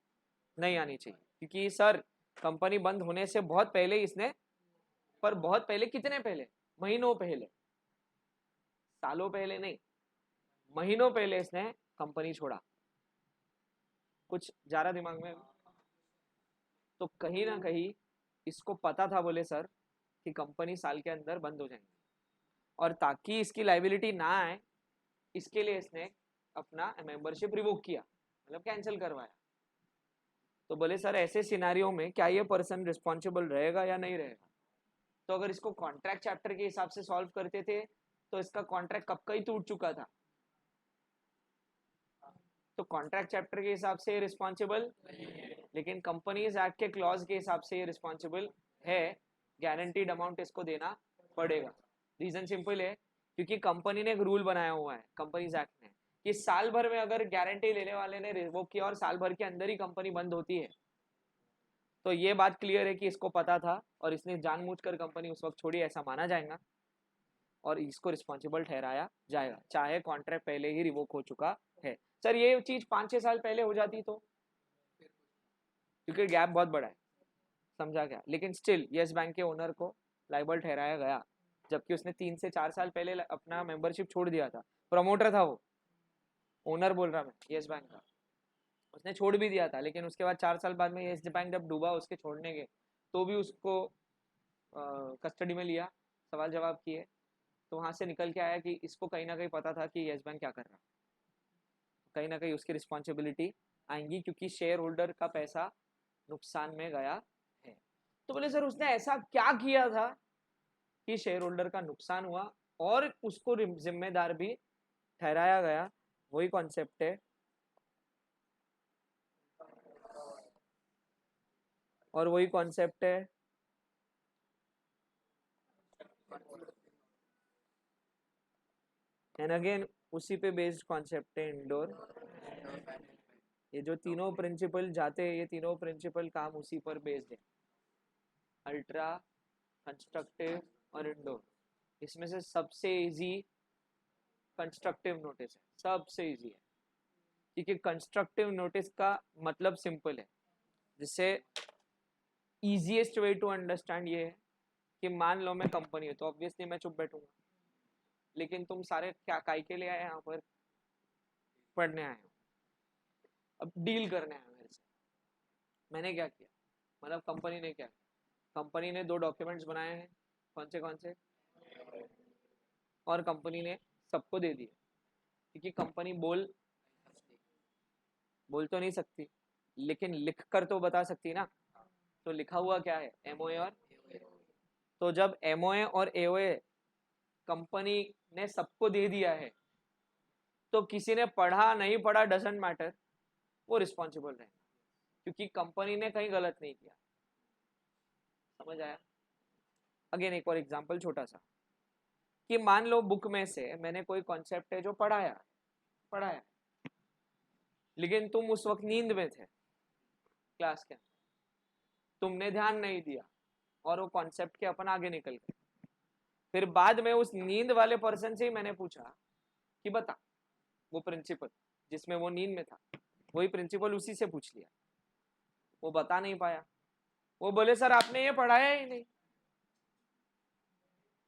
नहीं आनी चाहिए, क्योंकि सर कंपनी बंद होने से बहुत पहले इसने, पर बहुत पहले कितने पहले, महीनों पहले, सालों पहले नहीं, महीनों पहले इसने कंपनी छोड़ा। कुछ जा रहा दिमाग में? तो कहीं ना कहीं इसको पता था, बोले सर, कि कंपनी साल के अंदर बंद हो जाएंगी, और ताकि इसकी लाइबिलिटी ना आए इसके लिए इसने अपना मेंबरशिप रिवोक किया, मतलब कैंसिल करवाया। तो बोले सर ऐसे सिनारियों में क्या ये पर्सन रिस्पॉन्सिबल रहेगा या नहीं रहेगा? तो अगर इसको कॉन्ट्रैक्ट चैप्टर के हिसाब से सॉल्व करते थे तो इसका कॉन्ट्रैक्ट कब का ही टूट चुका था। तो कॉन्ट्रैक्ट चैप्टर के हिसाब से ये रिस्पॉन्सिबल, लेकिन कंपनीज एक्ट के क्लॉज के हिसाब से ये रिस्पॉन्सिबल है, गारंटीड अमाउंट इसको देना पड़ेगा। रीजन सिंपल है, क्योंकि कंपनी ने एक रूल बनाया हुआ है कंपनीज एक्ट में कि साल भर में अगर गारंटी लेने वाले ने रिवोक किया और साल भर के अंदर ही कंपनी बंद होती है, तो ये बात क्लियर है कि इसको पता था और इसने जानबूझकर कंपनी उस वक्त छोड़ी, ऐसा माना जाएगा और इसको रिस्पॉन्सिबल ठहराया जाएगा, चाहे कॉन्ट्रैक्ट पहले ही रिवोक हो चुका है। सर ये चीज 5-6 साल पहले हो जाती तो, क्योंकि गैप बहुत बड़ा है, समझा क्या? लेकिन स्टिल यस बैंक के ओनर को लाइबल ठहराया गया, जबकि उसने 3 से 4 साल पहले अपना मेंबरशिप छोड़ दिया था। प्रमोटर था वो, ओनर बोल रहा मैं यस बैंक का, उसने छोड़ भी दिया था, लेकिन उसके बाद 4 साल बाद में यस बैंक जब डूबा उसके छोड़ने के, तो भी उसको कस्टडी में लिया, सवाल जवाब किए, तो वहां से निकल के आया कि इसको कहीं ना कहीं पता था कि यस बैंक क्या कर रहा, कहीं ना कहीं उसकी रिस्पॉन्सिबिलिटी आएंगी, क्योंकि शेयर होल्डर का पैसा नुकसान में गया है। तो बोले सर उसने ऐसा क्या किया था कि शेयर होल्डर का नुकसान हुआ और उसको जिम्मेदार भी ठहराया गया? वही कॉन्सेप्ट है, और वही कॉन्सेप्ट है एंड अगेन उसी पे बेस्ड कॉन्सेप्ट है इंडोर। ये जो तीनों प्रिंसिपल जाते हैं, ये तीनों प्रिंसिपल काम उसी पर बेस्ड है, अल्ट्रा, कंस्ट्रक्टिव और इंडोर। इसमें से सबसे इजी कंस्ट्रक्टिव नोटिस है, सबसे इजी है, क्योंकि कंस्ट्रक्टिव नोटिस का मतलब सिंपल है। जिससे इजीएस्ट वे टू अंडरस्टैंड ये है कि मान लो मैं कंपनी है तो ऑब्वियसली मैं चुप बैठूंगा, लेकिन तुम सारे क्या काय के लिए आए यहाँ पर? पढ़ने आए हो, अब डील करने आए हो मेरे से। मैंने क्या किया, मतलब कंपनी ने क्या किया? कंपनी ने 2 डॉक्यूमेंट्स बनाए हैं, कौन से, और कंपनी ने सबको दे दिए, क्योंकि कंपनी बोल तो नहीं सकती, लेकिन लिख कर तो बता सकती ना। तो लिखा हुआ क्या है? एमओए और, तो जब एमओए और एओए कंपनी ने सबको दे दिया है, तो किसी ने पढ़ा नहीं पढ़ा डजंट मैटर, वो रिस्पॉन्सिबल रहेगा, क्योंकि कंपनी ने कहीं गलत नहीं किया। समझ आया? अगेन एक और एग्जांपल छोटा सा, कि मान लो बुक में से मैंने कोई कॉन्सेप्ट है जो पढ़ाया, लेकिन तुम उस वक्त नींद में थे क्लास के अंदर, तुमने ध्यान नहीं दिया और वो कॉन्सेप्ट के अपन आगे निकल गए। फिर बाद में उस नींद वाले पर्सन से ही मैंने पूछा कि बता, वो प्रिंसिपल जिसमें वो नींद में था, वही प्रिंसिपल उसी से पूछ लिया, वो बता नहीं पाया, वो बोले सर आपने ये पढ़ाया ही नहीं।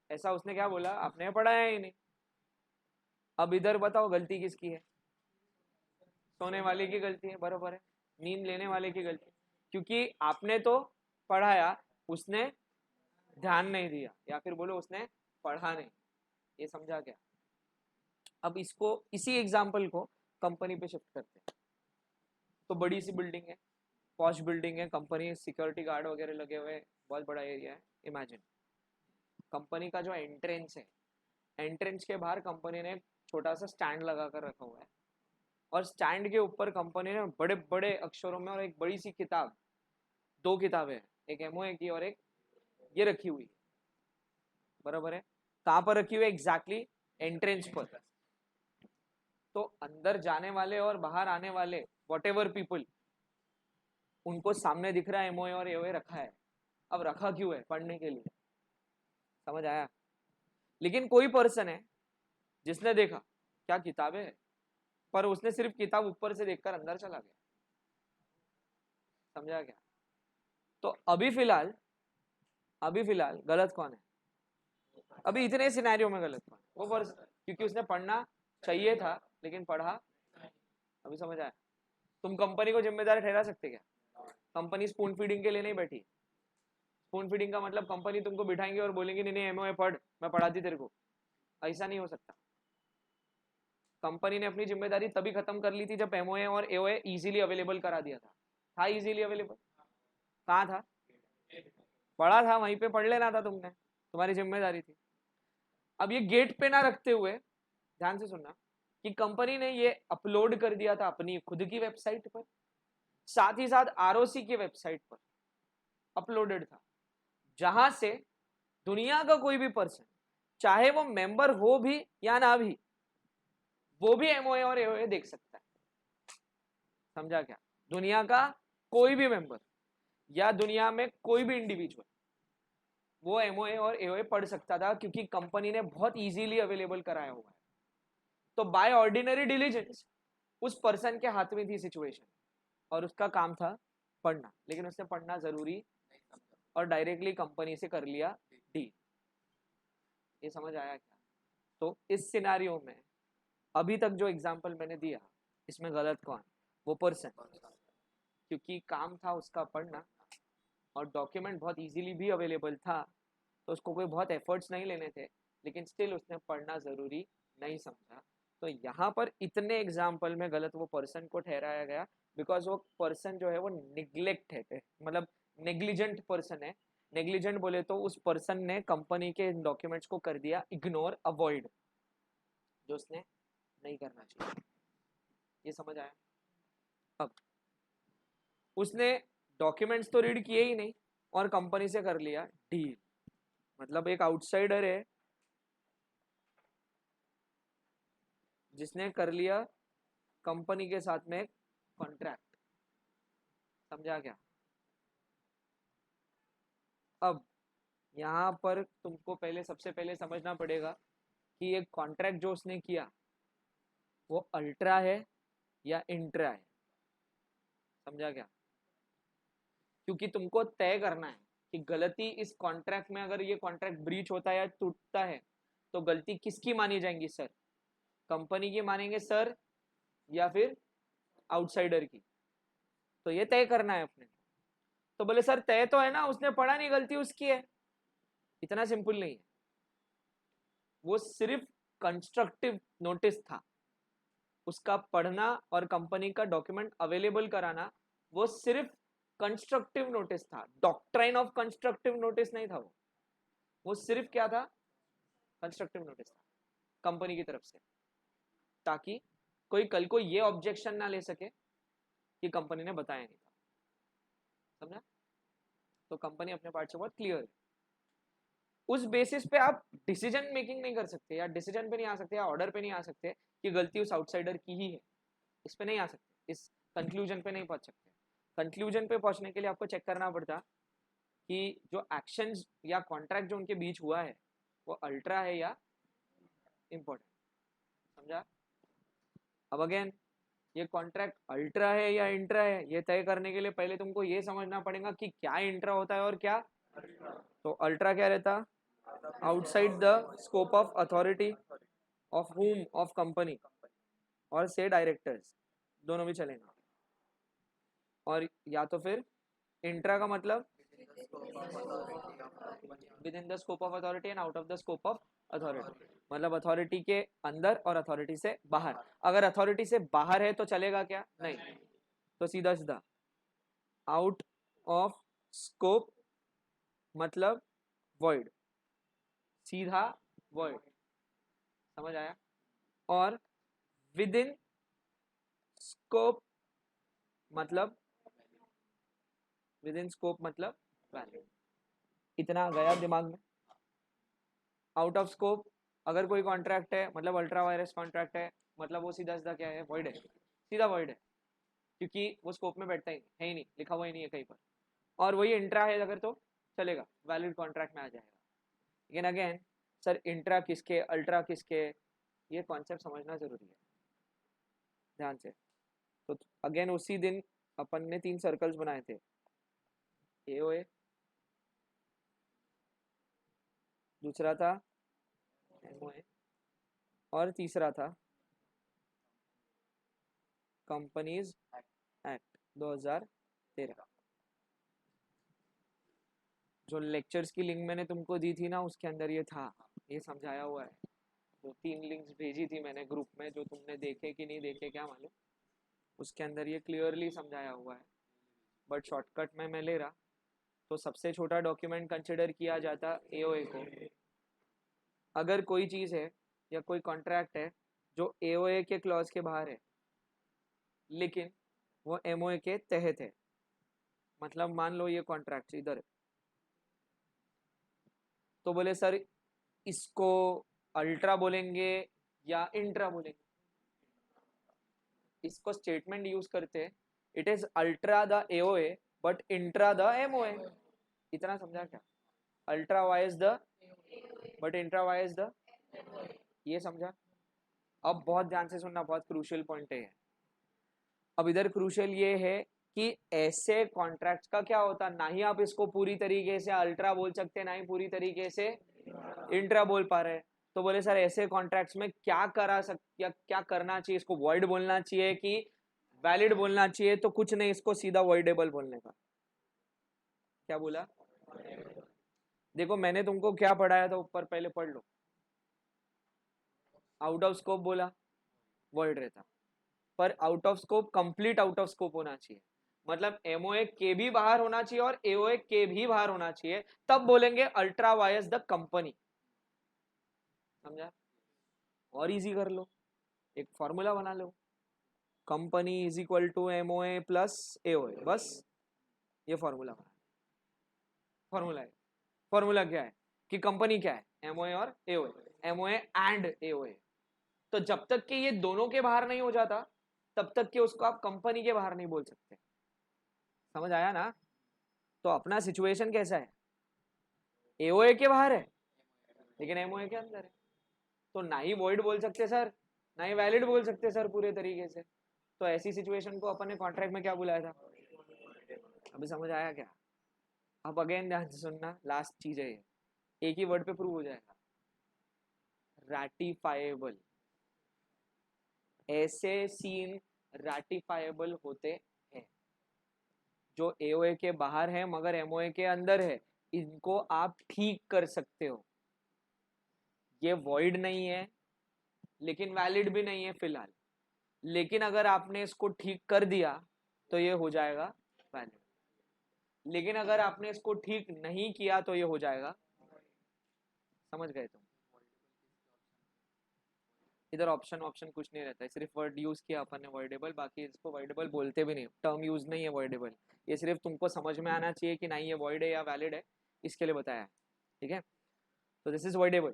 ऐसा उसने क्या बोला? आपने पढ़ाया ही नहीं। अब इधर बताओ गलती किसकी है? सोने वाले की गलती है, बरोबर है, नींद लेने वाले की गलती, क्योंकि आपने तो पढ़ाया, उसने ध्यान नहीं दिया, या फिर बोलो उसने पढ़ा नहीं। ये समझा क्या? अब इसको इसी एग्जाम्पल को कंपनी पे शिफ्ट करते हैं। तो बड़ी सी बिल्डिंग है, पॉश बिल्डिंग है, कंपनी सिक्योरिटी गार्ड वगैरह लगे हुए हैं, बहुत बड़ा एरिया है। इमेजिन कंपनी का जो एंट्रेंस है, एंट्रेंस के बाहर कंपनी ने एक छोटा सा स्टैंड लगा कर रखा हुआ है, और स्टैंड के ऊपर कंपनी ने बड़े बड़े अक्षरों में और एक बड़ी सी किताब, 2 किताबें हैं, एक एमओए की और एक ये रखी हुई है, बराबर है। कहाँ पर रखी हुई है? एग्जैक्टली एंट्रेंस पर। तो अंदर जाने वाले और बाहर आने वाले व्हाटएवर पीपल, उनको सामने दिख रहा है एमओए और एओए रखा है। अब रखा क्यों है? पढ़ने के लिए, समझ आया? लेकिन कोई पर्सन है जिसने देखा क्या किताबें है, पर उसने सिर्फ किताब ऊपर से देखकर अंदर चला गया, समझा क्या? तो अभी फिलहाल गलत कौन है? अभी इतने सिनेरियो में गलत कौन है? वो पर्सन, क्योंकि उसने पढ़ना चाहिए था लेकिन पढ़ा। अभी समझ आया? तुम कंपनी को जिम्मेदार ठहरा सकते क्या? कंपनी स्पून फीडिंग के लिए नहीं बैठी। स्पून फीडिंग का मतलब कंपनी तुमको बिठाएंगे और बोलेंगे नहीं नहीं एमओए पढ़, मैं पढ़ाती तेरे को, ऐसा नहीं हो सकता। कंपनी ने अपनी जिम्मेदारी तभी खत्म कर ली थी जब एमओए और एओए इजीली अवेलेबल करा दिया था इजीली अवेलेबल? कहाँ था? पढ़ा था, वहीं पे पढ़ लेना था तुमने, तुम्हारी जिम्मेदारी थी। अब ये गेट पे ना रखते हुए, ध्यान से सुनना, कि कंपनी ने ये अपलोड कर दिया था अपनी खुद की वेबसाइट पर, साथ ही साथ आरओसी की वेबसाइट पर अपलोडेड था, जहां से दुनिया का कोई भी पर्सन, चाहे वो मेंबर हो भी या ना भी, वो भी एमओए और एओए देख सकता है। समझा क्या? दुनिया का कोई भी मेंबर या दुनिया में कोई भी इंडिविजुअल वो एमओए और एओए पढ़ सकता था, क्योंकि कंपनी ने बहुत इजीली अवेलेबल कराया हुआ है। तो बाय ऑर्डिनरी डिलीजेंस उस पर्सन के हाथ में थी सिचुएशन, और उसका काम था पढ़ना, लेकिन उसने पढ़ना जरूरी और डायरेक्टली कंपनी से कर लिया डील। ये समझ आया क्या? तो इस सिनारियो में अभी तक जो एग्जांपल मैंने दिया, इसमें गलत कौन? वो पर्सन, क्योंकि काम था उसका पढ़ना और डॉक्यूमेंट बहुत इजीली भी अवेलेबल था, तो उसको कोई बहुत एफर्ट्स नहीं लेने थे, लेकिन स्टिल उसने पढ़ना जरूरी नहीं समझा। तो यहाँ पर इतने एग्जाम्पल में गलत वो पर्सन को ठहराया गया, बिकॉज वो पर्सन जो है वो निग्लेक्ट है, मतलब नेग्लिजेंट पर्सन है। नेग्लिजेंट बोले तो उस पर्सन ने कंपनी के डॉक्यूमेंट्स को कर दिया इग्नोर, अवॉइड, जो उसने नहीं करना चाहिए। ये समझ आया? अब उसने डॉक्यूमेंट्स तो रीड किए ही नहीं और कंपनी से कर लिया डील, मतलब एक आउटसाइडर है जिसने कर लिया कंपनी के साथ में कॉन्ट्रैक्ट। समझा क्या? अब यहाँ पर तुमको पहले सबसे पहले समझना पड़ेगा कि ये कॉन्ट्रैक्ट जो उसने किया वो अल्ट्रा है या इंट्रा है। समझा क्या? क्योंकि तुमको तय करना है कि गलती इस कॉन्ट्रैक्ट में, अगर ये कॉन्ट्रैक्ट ब्रीच होता है या टूटता है, तो गलती किसकी मानी जाएंगी सर? कंपनी की मानेंगे सर या फिर आउटसाइडर की? तो ये तय करना है अपने। तो बोले सर तय तो है ना, उसने पढ़ा नहीं, गलती उसकी है। इतना सिंपल नहीं है, वो सिर्फ कंस्ट्रक्टिव नोटिस था, उसका पढ़ना और कंपनी का डॉक्यूमेंट अवेलेबल कराना वो सिर्फ कंस्ट्रक्टिव नोटिस था, डॉक्ट्राइन ऑफ कंस्ट्रक्टिव नोटिस नहीं था। वो सिर्फ क्या था? कंस्ट्रक्टिव नोटिस था कंपनी की तरफ से, ताकि कोई कल को ये ऑब्जेक्शन ना ले सके कि कंपनी ने बताया नहीं था। समझा? तो कंपनी अपने पार्ट से बहुत क्लियर है। उस बेसिस पे आप डिसीजन मेकिंग नहीं कर सकते, या डिसीजन पे नहीं आ सकते, या ऑर्डर पे नहीं आ सकते कि गलती उस आउटसाइडर की ही है। इस पे नहीं आ सकते, इस कंक्लूजन पे नहीं पहुंच सकते। कंक्लूजन पे पहुंचने के लिए आपको चेक करना पड़ता कि जो एक्शंस या कॉन्ट्रैक्ट जो उनके बीच हुआ है वो अल्ट्रा है या इम्पोर्टेंट। समझा? अब अगेन, ये कॉन्ट्रैक्ट अल्ट्रा है या इंट्रा है, ये तय करने के लिए पहले तुमको ये समझना पड़ेगा कि क्या इंट्रा होता है और क्या। तो अल्ट्रा क्या रहता? Outside the scope of authority of whom, of company और से डायरेक्टर्स, दोनों भी चलेगा। और या तो फिर इंट्रा का मतलब with in the scope of authority and out of the scope of authority, मतलब अथॉरिटी के अंदर और अथॉरिटी से बाहर। अगर अथॉरिटी से बाहर है तो चलेगा क्या? नहीं, तो सीधा सीधा आउट ऑफ स्कोप मतलब वॉइड, सीधा वॉइड, समझ आया? और विद इन स्कोप मतलब विद इन स्कोप मतलब वैलिड। इतना गया दिमाग में? आउट ऑफ स्कोप अगर कोई कॉन्ट्रैक्ट है मतलब अल्ट्रा वायरस कॉन्ट्रैक्ट है, मतलब वो सीधा सीधा क्या है? वॉइड है, सीधा वॉइड है, क्योंकि वो स्कोप में बैठता ही नहीं है, ही नहीं, लिखा हुआ ही नहीं है कहीं पर। और वही इंट्रा है अगर तो चलेगा, वैलिड कॉन्ट्रैक्ट में आ जाएगा। लेकिन अगेन सर इंट्रा किसके, अल्ट्रा किसके, ये कॉन्सेप्ट समझना जरूरी है ध्यान से। तो अगेन उसी दिन अपन ने 3 सर्कल्स बनाए थे, एओए, दूसरा था एमओए, और तीसरा था कंपनीज एक्ट 2013। जो लेक्चर्स की लिंक मैंने तुमको दी थी ना, उसके अंदर ये था, ये समझाया हुआ है। जो 3 लिंक्स भेजी थी मैंने ग्रुप में, जो तुमने देखे कि नहीं देखे क्या मालूम, उसके अंदर ये क्लियरली समझाया हुआ है, बट शॉर्टकट में मैं ले रहा। तो सबसे छोटा डॉक्यूमेंट कंसिडर किया जाता एओए को। अगर कोई चीज़ है या कोई कॉन्ट्रैक्ट है जो एओए के क्लॉज के बाहर है लेकिन वो एमओए के तहत है, मतलब मान लो ये कॉन्ट्रैक्ट इधर है, तो बोले सर इसको अल्ट्रा बोलेंगे या इंट्रा बोलेंगे? इसको स्टेटमेंट यूज करते हैं, it is ultra the AOA but intra the MOA. इतना समझा क्या? Ultra wise the but intra wise the, ये समझा? अब बहुत ध्यान से सुनना, बहुत क्रूशियल पॉइंट है। अब इधर क्रूशियल ये है कि ऐसे कॉन्ट्रैक्ट्स का क्या होता, ना ही आप इसको पूरी तरीके से अल्ट्रा बोल सकते, ना ही पूरी तरीके से इंट्रा बोल पा रहे। तो बोले सर ऐसे कॉन्ट्रैक्ट्स में क्या करा सक या क्या करना चाहिए? इसको वॉइड बोलना चाहिए कि वैलिड बोलना चाहिए? तो कुछ नहीं, इसको सीधा वॉइडेबल बोलने का। क्या बोला? देखो मैंने तुमको क्या पढ़ाया था ऊपर, पहले पढ़ लो। आउट ऑफ स्कोप बोला, वॉइड रहता, पर out of scope complete out of scope होना चाहिए, मतलब एमओए के भी बाहर होना चाहिए और एओए के भी बाहर होना चाहिए, तब बोलेंगे अल्ट्रा वायस द कंपनी। समझा? और इजी कर लो, एक फॉर्मूला बना लो, company is equal to MOA plus AOA, बस ये फॉर्मूला बना। फॉर्मूला है, फॉर्मूला क्या है कि कंपनी क्या है? एमओए और एओए, एमओए एंड एओए। तो जब तक कि ये दोनों के बाहर नहीं हो जाता तब तक कि उसको आप कंपनी के बाहर नहीं बोल सकते। समझ आया ना? तो अपना सिचुएशन कैसा है? एओए के बाहर है लेकिन एमओए के अंदर है, तो ना ही वॉइड बोल सकते सर, ना ही वैलिड बोल सकते सर पूरे तरीके से। तो ऐसी सिचुएशन को अपन ने कॉन्ट्रैक्ट में क्या बुलाया था? अभी समझ आया क्या? अब अगेन ध्यान से सुनना, लास्ट चीज है ये, एक ही वर्ड पे प्रूव हो जाएगा, रैटिफाइबल। ऐसे सीन रैटिफाइबल होते हैं जो एओए के बाहर है मगर एमओए के अंदर है, इनको आप ठीक कर सकते हो। ये वॉइड नहीं है लेकिन वैलिड भी नहीं है फिलहाल, लेकिन अगर आपने इसको ठीक कर दिया तो ये हो जाएगा वैलिड, लेकिन अगर आपने इसको ठीक नहीं किया तो ये हो जाएगा। समझ गए तुम? इधर ऑप्शन ऑप्शन कुछ नहीं रहता है, सिर्फ वर्ड यूज किया अपन ने वर्डेबल, बाकी इसको वर्डेबल बोलते भी नहीं, टर्म यूज नहीं है वर्डेबल। ये सिर्फ तुमको समझ में आना चाहिए कि नहीं ये वर्ड है या वैलिड है, इसके लिए बताया है। ठीक है, तो दिस इज वर्डेबल।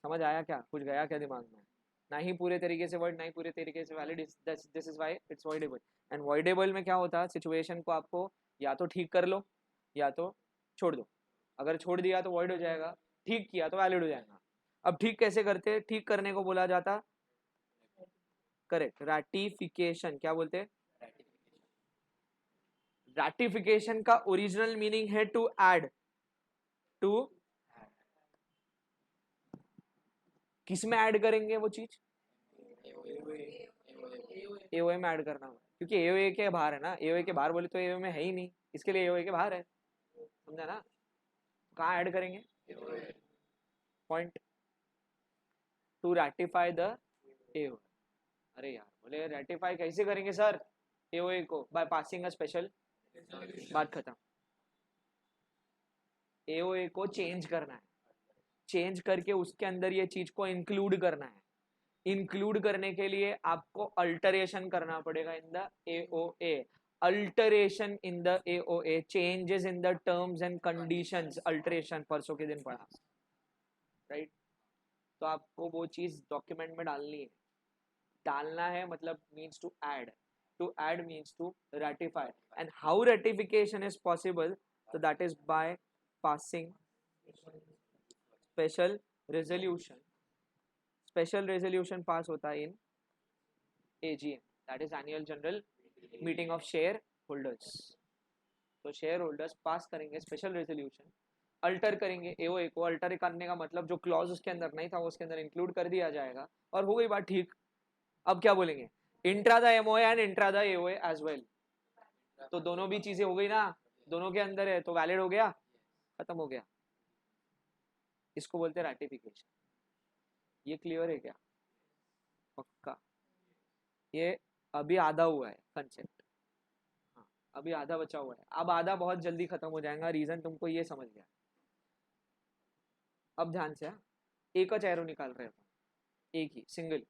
समझ आया क्या? कुछ गया क्या दिमाग में? ना ही पूरे तरीके से वर्ड, ना ही पूरे तरीके से valid, this is why it's voidable. And voidable में क्या होता है, सिचुएशन को आपको या तो ठीक कर लो या तो छोड़ दो। अगर छोड़ दिया तो वॉइड हो जाएगा, ठीक किया तो वैलिड हो जाएगा। अब ठीक कैसे करते हैं? ठीक करने को बोला जाता, करेक्ट, रैटिफिकेशन। क्या बोलते हैं? रैटिफिकेशन का ओरिजिनल मीनिंग है टू ऐड, टू किस में ऐड करेंगे वो चीज? एओए में ऐड करना होगा, क्योंकि एओए के बाहर है ना, एओए के बाहर बोले तो एओए में है ही नहीं, इसके लिए एओए के बाहर है। समझा ना? कहाँ ऐड करेंगे? Point two ratify the AOA. अरे यार बोले रैटिफाई कैसे करेंगे सर एओए को? बाय पासिंग अ स्पेशल, बात खत्म। एओए को चेंज करना है, चेंज करके उसके अंदर ये चीज को इंक्लूड करना है। इंक्लूड करने के लिए आपको अल्टरेशन करना पड़ेगा in the AOA. Alteration in the AOA, changes in the terms and conditions, alteration परसों के दिन पढ़ा, राइट? तो आपको वो चीज डॉक्यूमेंट में डालनी है। डालना है मतलब means to add, to add means to ratify, and how ratification is possible? So that is by passing special resolution. Special resolution pass hota है in AGM, that is annual general meeting of shareholders. तो share holders पास करेंगे special resolution, alter करेंगे AOA को। Alter करने का मतलब जो clause उसके अंदर नहीं था वो उसके अंदर इंक्लूड कर दिया जाएगा, और हो गई बात ठीक। अब क्या बोलेंगे? Intra the MOA and intra the AOA as well. तो दोनों भी चीजें हो गई ना, दोनों के अंदर है तो वैलिड हो गया, खत्म हो गया। इसको बोलते हैं रैटिफिकेशन। ये क्लियर है क्या? पक्का? ये अभी आधा हुआ है कंसेप्ट, हाँ अभी आधा बचा हुआ है, अब आधा बहुत जल्दी खत्म हो जाएगा। रीजन तुमको ये समझ गया। अब ध्यान से, एक का एरो निकाल रहे हो, एक ही सिंगल।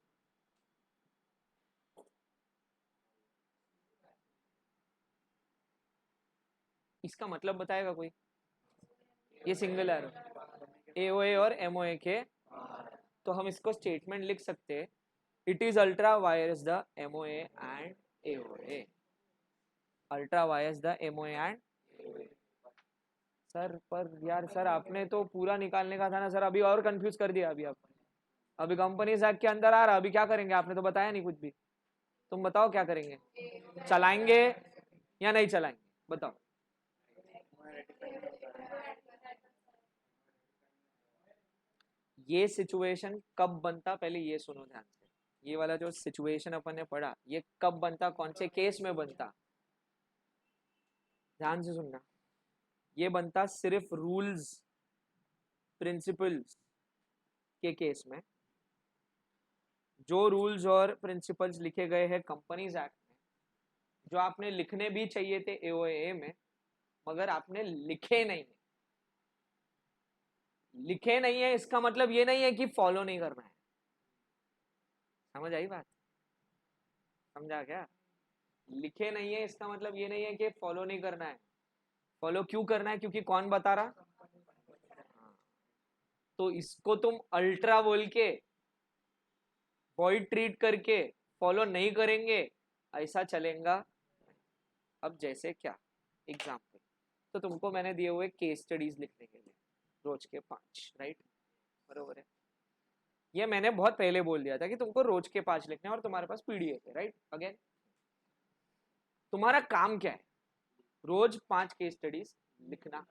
इसका मतलब बताएगा कोई? ये सिंगल एरो एओए और एमओए के, तो हम इसको स्टेटमेंट लिख सकते हैं, it is ultra vires the MOA and AOA. Ultra vires the MOA and, sir पर यार सर आपने तो पूरा निकालने का था ना सर, अभी और कंफ्यूज कर दिया। अभी आप अभी कंपनीज एक्ट के अंदर आ रहा, अभी क्या करेंगे? आपने तो बताया नहीं कुछ भी। तुम बताओ क्या करेंगे? चलाएंगे या नहीं चलाएंगे? बताओ। ये सिचुएशन कब बनता, पहले ये सुनो ध्यान से। ये वाला जो सिचुएशन अपन ने पढ़ा, ये कब बनता, कौन से केस में बनता? ध्यान से सुनना। ये बनता सिर्फ रूल्स प्रिंसिपल्स के केस में। जो रूल्स और प्रिंसिपल्स लिखे गए हैं कंपनीज एक्ट में, जो आपने लिखने भी चाहिए थे एओए में, मगर आपने लिखे नहीं है। लिखे नहीं है इसका मतलब ये नहीं है कि फॉलो नहीं करना है। समझ आई बात? समझा क्या? लिखे नहीं है इसका मतलब ये नहीं है कि फॉलो नहीं करना है। फॉलो क्यों करना है? क्योंकि कौन बता रहा? हाँ। तो इसको तुम अल्ट्रा बोल के वॉइड ट्रीट करके फॉलो नहीं करेंगे, ऐसा चलेगा। अब जैसे क्या एग्जाम्पल, तो तुमको मैंने दिए हुए केस स्टडीज लिखने के लिए रोज के 5, राइट? बरोबर है। ये मैंने बहुत पहले बोल दिया था कि तुमको रोज के 5 लिखने, और तुम्हारे पास पीडीएफ है, राइट? अगेन तुम्हारा काम क्या है? रोज 5 केस स्टडीज लिखना।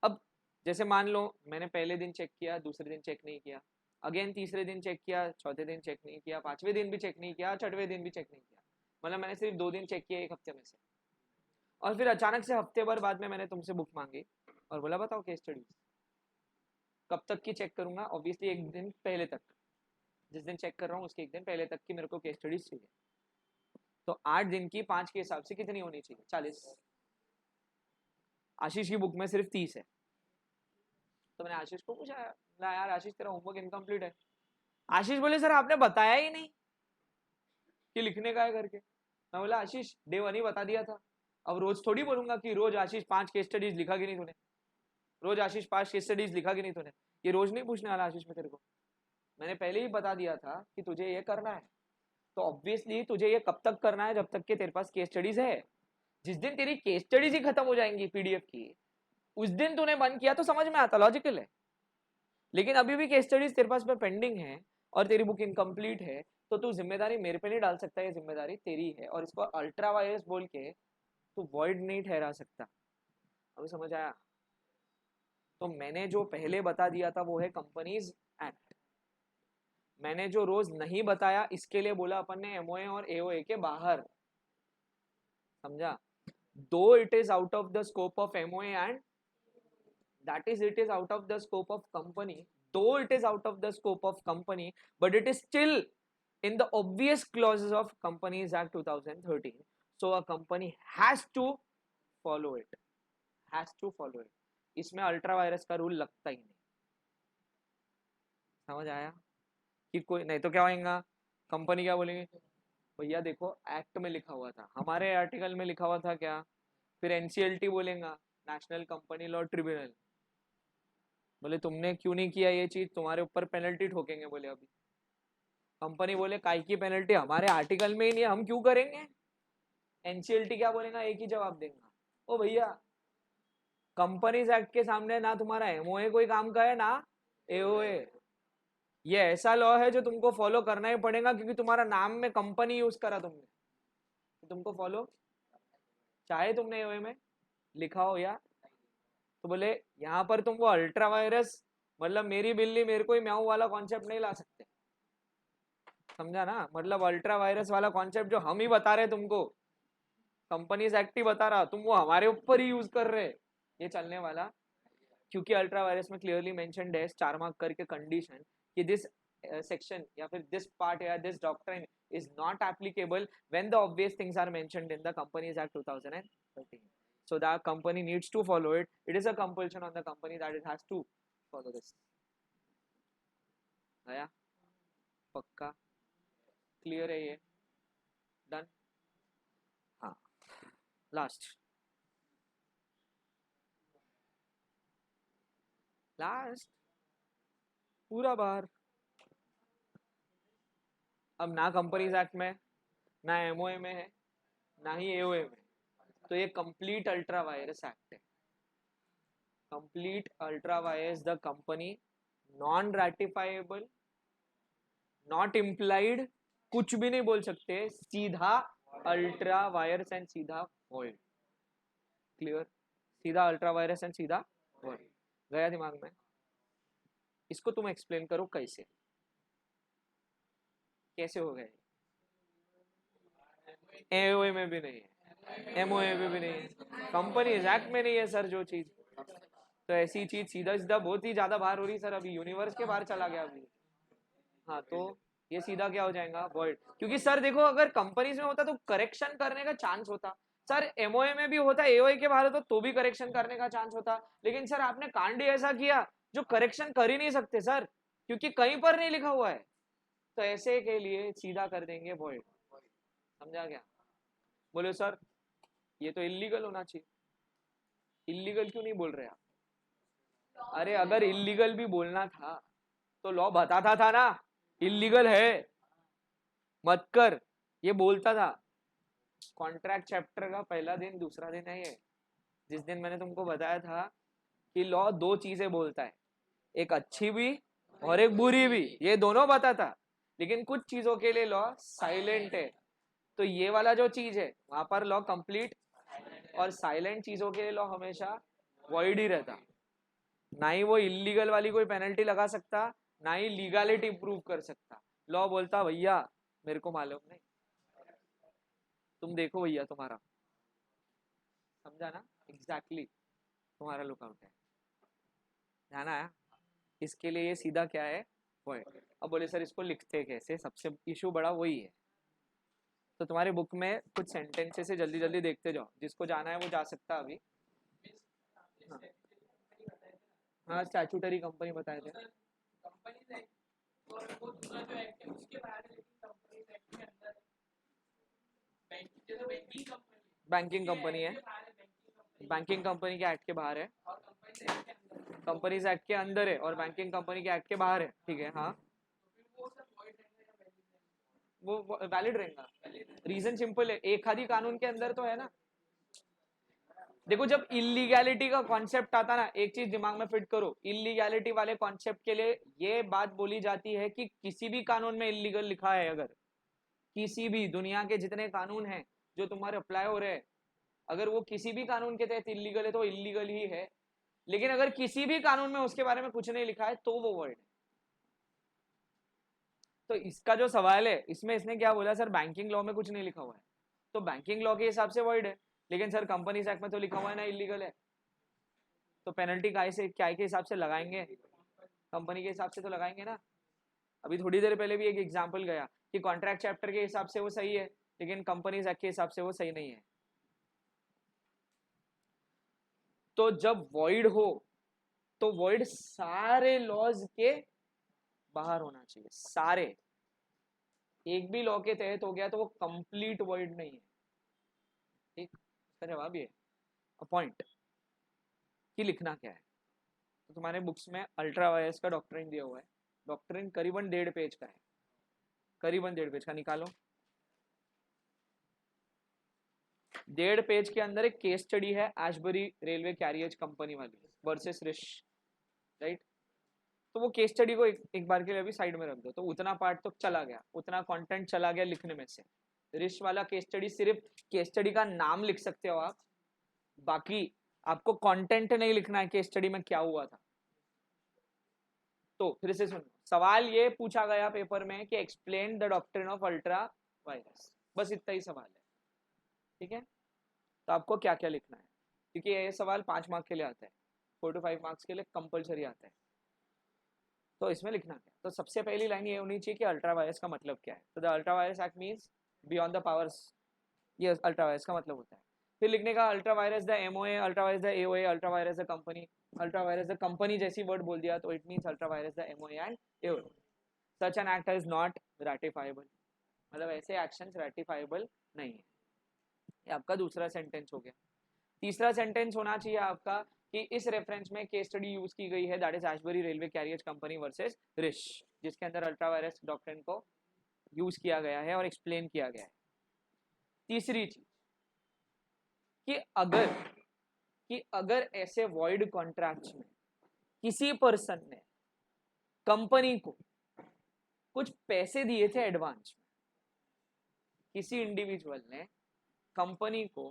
अब जैसे मान लो मैंने पहले दिन चेक किया, दूसरे दिन चेक नहीं किया, अगेन तीसरे दिन चेक किया, चौथे दिन चेक नहीं किया, 5वें दिन भी चेक नहीं किया, 6वें दिन भी चेक नहीं किया, मतलब मैंने सिर्फ 2 दिन चेक किया एक हफ्ते में से। और फिर अचानक से हफ्ते भर बाद में मैंने तुमसे बुक मांगी और बोला बताओ केस स्टडीज कब तक की चेक करूंगा? ऑब्वियसली एक दिन पहले तक, जिस दिन चेक कर रहा हूँ उसके एक दिन पहले तक की मेरे को केस स्टडीज चाहिए। तो 8 दिन की 5 के हिसाब से कितनी होनी चाहिए? 40। आशीष की बुक में सिर्फ 30 है। तो मैंने आशीष को पूछा, ना यार आशीष तेरा होमवर्क इनकम्प्लीट है। आशीष बोले सर आपने बताया ही नहीं कि लिखने का है करके। मैं बोला आशीष डे 1 ही बता दिया था, अब रोज थोड़ी बोलूंगा कि रोज आशीष 5 केस स्टडीज लिखा कि नहीं तूने, रोज आशीष 5 केस स्टडीज लिखा कि नहीं तूने। ये रोज नहीं पूछने वाला आशीष में तेरे को, मैंने पहले ही बता दिया था कि तुझे ये करना है। तो ऑब्वियसली तुझे ये कब तक करना है? जब तक कि तेरे पास केस स्टडीज है। जिस दिन तेरी केस स्टडीज ही खत्म हो जाएंगी पीडीएफ की, उस दिन तूने बंद किया तो समझ में आता, लॉजिकल है। लेकिन अभी भी केस स्टडीज तेरे पास में पेंडिंग है और तेरी बुक इनकम्प्लीट है, तो तू जिम्मेदारी मेरे पे नहीं डाल सकता, ये जिम्मेदारी तेरी है। और इसको अल्ट्रा वायरस बोल के तू वॉइड नहीं ठहरा सकता। अभी समझ आया? तो मैंने जो पहले बता दिया था वो है कंपनीज एक्ट। मैंने जो रोज नहीं बताया इसके लिए बोला अपन ने एमओए और एओए के बाहर। समझा? दो it is out of the scope of MOA and that is it is out of the scope of company, though it is out of the scope of company, but it is still in the obvious clauses of Companies Act 2013. So a company has to follow it, इसमें ultra vires का rule लगता ही नहीं। समझ आया? कि कोई नहीं तो क्या होगा, कंपनी क्या बोलेंगे, भैया देखो एक्ट में लिखा हुआ था, हमारे आर्टिकल में लिखा हुआ था क्या, फिर एनसीएलटी बोलेगा, नेशनल कंपनी लॉ ट्रिब्यूनल, बोले तुमने क्यों नहीं किया ये चीज, तुम्हारे ऊपर पेनल्टी ठोकेंगे। बोले अभी कंपनी बोले काय की पेनल्टी, हमारे आर्टिकल में ही नहीं, हम क्यों करेंगे। एनसीएलटी क्या बोलेगा, एक ही जवाब देगा, ओ भैया कंपनीज एक्ट के सामने ना तुम्हारा एमओए कोई काम का है ना एओए, ये ऐसा लॉ है जो तुमको फॉलो करना ही पड़ेगा, क्योंकि तुम्हारा नाम में कंपनी यूज करा तुमने, तो तुमको फॉलो, चाहे तुमने एओए में लिखा हो या। तो बोले यहाँ पर तुम वो अल्ट्रा वायरस मतलब मेरी बिल्ली मेरे को ही म्याऊ वाला कॉन्सेप्ट नहीं ला सकते, समझा ना। मतलब अल्ट्रा वायरस वाला कॉन्सेप्ट जो हम ही बता रहे तुमको, कंपनीज एक्ट ही बता रहा, तुम वो हमारे ऊपर ही यूज कर रहे, ये चलने वाला। क्योंकि अल्ट्रा वायरस में क्लियरली मेंशन्ड है स्टार मार्क करके कंडीशन कि दिस सेक्शन या फिर दिस पार्ट या this doctrine is not applicable when the obvious things are mentioned in the Companies Act 2013. So the company needs to follow it. It is a compulsion on the company that it has to follow this. आया? पक्का clear है ये? Done? हाँ, last पूरा बाहर। अब ना companies act में, ना एमओए में है, ना ही एओए में, तो ये कंप्लीट अल्ट्रा वायरस एक्ट है। Complete ultra vires the company, non ratifiable, not implied, कुछ भी नहीं बोल सकते, सीधा अल्ट्रा वायरस एंड सीधा वॉइड। क्लियर? सीधा अल्ट्रा वायरस एंड सीधा वॉइड। गया दिमाग में? इसको तुम एक्सप्लेन करो कैसे, कैसे हो गए? एओए में भी नहीं है, एमओए में भी नहीं है, कंपनीज एक्ट में नहीं है सर जो चीज, तो ऐसी चीज सीधा सीधा बहुत ही ज्यादा बाहर हो रही सर, अभी यूनिवर्स के बाहर चला गया अभी। हाँ तो ये सीधा क्या हो जाएगा, वॉइड। क्योंकि सर देखो अगर कंपनीज में होता तो करेक्शन करने का चांस होता, सर एमओए में भी होता, एओए के बाहर होता तो भी करेक्शन करने का चांस होता, लेकिन सर आपने कांड ही ऐसा किया जो करेक्शन कर ही नहीं सकते सर, क्योंकि कहीं पर नहीं लिखा हुआ है, तो ऐसे के लिए सीधा कर देंगे वॉइड। समझा क्या? बोले सर ये तो इलीगल होना चाहिए। इलीगल क्यों नहीं बोल रहे आप? अरे अगर इलीगल भी बोलना था तो लॉ बताता था ना इलीगल है मत कर, ये बोलता था। कॉन्ट्रैक्ट चैप्टर का पहला दिन दूसरा दिन है ये, जिस दिन मैंने तुमको बताया था कि लॉ दो चीजें बोलता है, एक अच्छी भी और एक बुरी भी, ये दोनों बताता, लेकिन कुछ चीजों के लिए लॉ साइलेंट है। तो ये वाला जो चीज है वहां पर लॉ कंप्लीट, और साइलेंट चीजों के लिए लॉ हमेशा वॉइड ही रहता। ना ही वो इलीगल वाली कोई पेनल्टी लगा सकता, ना ही लीगलिटी प्रूव कर सकता। लॉ बोलता भैया मेरे को मालूम नहीं, तुम देखो भैया तुम्हारा, समझा ना, एग्जैक्टली तुम्हारा लुकआउट है। ध्यान आया? इसके लिए ये सीधा क्या है, वॉइड। अब बोले सर इसको लिखते कैसे, सबसे इशू बड़ा वही है। तो तुम्हारे बुक में कुछ सेंटेंसेस से जल्दी जल्दी देखते जाओ, जिसको जाना है वो जा सकता अभी। हाँ, हाँ स्टैट्यूटरी कंपनी बताए थे। बैंकिंग कंपनी है, बैंकिंग कंपनी के एक्ट के बाहर है, कंपनीज एक्ट के अंदर है और बैंकिंग कंपनी के एक्ट के बाहर है, ठीक है। हाँ वो वैलिड रहेगा, रीजन सिंपल है, एक आधी कानून के अंदर तो है ना। देखो जब इलीगैलिटी का कॉन्सेप्ट आता ना, एक चीज दिमाग में फिट करो, इलीगैलिटी वाले कॉन्सेप्ट के लिए ये बात बोली जाती है कि किसी भी कानून में इलीगल लिखा है, अगर किसी भी दुनिया के जितने कानून हैं जो तुम्हारे अप्लाई हो रहे हैं, अगर वो किसी भी कानून के तहत इलीगल है तो इलीगल ही है। लेकिन अगर किसी भी कानून में उसके बारे में कुछ नहीं लिखा है तो वो वर्ड है। तो इसका जो सवाल है इसमें इसने क्या बोला, सर बैंकिंग लॉ में कुछ नहीं लिखा हुआ है, तो बैंकिंग लॉ के हिसाब से वर्ड है, लेकिन सर कंपनीज एक्ट में तो लिखा हुआ है ना इलीगल है, तो पेनल्टी क्या के हिसाब से लगाएंगे, कंपनी के हिसाब से तो लगाएंगे ना। अभी थोड़ी देर पहले भी एक एग्जांपल गया कि कॉन्ट्रैक्ट चैप्टर के हिसाब से वो सही है, लेकिन कंपनीज एक्ट के हिसाब से वो सही नहीं है। तो जब वॉइड हो तो वॉइड सारे लॉज के बाहर होना चाहिए, सारे। एक भी लॉ के तहत हो गया तो वो कंप्लीट वॉइड नहीं है। ठीक, इसका जवाब ये पॉइंट कि लिखना क्या है। तो तुम्हारे बुक्स में अल्ट्रा वायरस का डॉक्ट्रिन दिया हुआ है। डॉक्ट्रिन करीबन 1.5 पेज का है, करीबन 1.5 पेज का। निकालो, 1.5 पेज के अंदर एक केस स्टडी है एशबरी रेलवे कैरियज कंपनी वाली वर्सेस रिश, राइट। तो वो केस स्टडी को एक बार के लिए अभी साइड में रख दो। तो उतना पार्ट तो चला गया, उतना कंटेंट चला गया लिखने में से। रिश वाला केस स्टडी सिर्फ केस स्टडी का नाम लिख सकते हो आप, बाकी आपको कंटेंट नहीं लिखना है केस स्टडी में क्या हुआ था। तो फिर से सुनो, सवाल ये पूछा गया पेपर में कि explain the doctrine of ultra vires, बस इतना ही सवाल है। ठीक है, तो आपको क्या क्या लिखना है, क्योंकि ये सवाल 5 मार्क्स के लिए आता है, 4 to 5 मार्क्स के लिए कंपलसरी आता है। तो इसमें लिखना क्या, तो सबसे पहली लाइन ये होनी चाहिए कि अल्ट्रा वायरस का मतलब क्या है। तो the ultra vires act means beyond the powers, ये अल्ट्रा वायरस का मतलब होता है। फिर लिखने का ultra vires the MOA, ultra vires the AOA, ultra vires the company. Ultra vires the company जैसी वर्ड बोल दिया तो it means ultra vires the MOA and AOA. Such an act is not ratifiable, मतलब ऐसे actions रैटिफाइबल नहीं है। ये आपका दूसरा सेंटेंस हो गया। तीसरा सेंटेंस होना चाहिए आपका कि इस रेफरेंस में केस स्टडी यूज की गई है, that is Ashbury Railway Carriage Company versus Riche, जिसके अंदर अल्ट्रा वायरस डॉक्ट्रिन को यूज किया गया है और एक्सप्लेन किया गया है। तीसरी चीज कि अगर ऐसे वॉइड कॉन्ट्रैक्ट्स में किसी पर्सन ने कंपनी को कुछ पैसे दिए थे एडवांस में, किसी इंडिविजुअल ने कंपनी को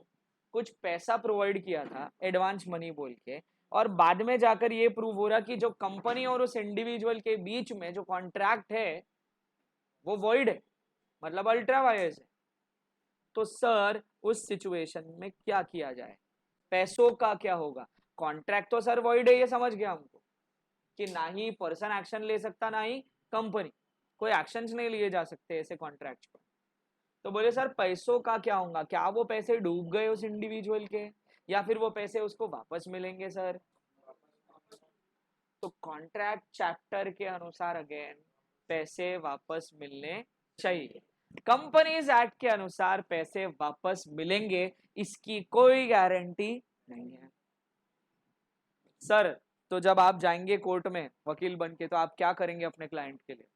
कुछ पैसा प्रोवाइड किया था एडवांस मनी बोल के, और बाद में जाकर ये प्रूव हो रहा कि जो कंपनी और उस इंडिविजुअल के बीच में जो कॉन्ट्रैक्ट है वो वॉइड है, मतलब अल्ट्रा वायरस है, तो सर उस सिचुएशन में क्या किया जाए, पैसों का क्या होगा। कॉन्ट्रैक्ट तो सर वॉइड है, ये समझ गया हमको कि ना ही पर्सन एक्शन ले सकता ना ही कंपनी, कोई एक्शंस नहीं लिए जा सकते ऐसे कॉन्ट्रैक्ट पर। तो बोले सर पैसों का क्या होगा, क्या वो पैसे डूब गए उस इंडिविजुअल के या फिर वो पैसे उसको वापस मिलेंगे सर। तो कॉन्ट्रैक्ट चैप्टर के अनुसार अगेन पैसे वापस मिलने चाहिए, कंपनीज एक्ट के अनुसार पैसे वापस मिलेंगे, इसकी कोई गारंटी नहीं है सर। तो जब आप जाएंगे कोर्ट में वकील बन के तो आप क्या करेंगे अपने क्लाइंट के लिए,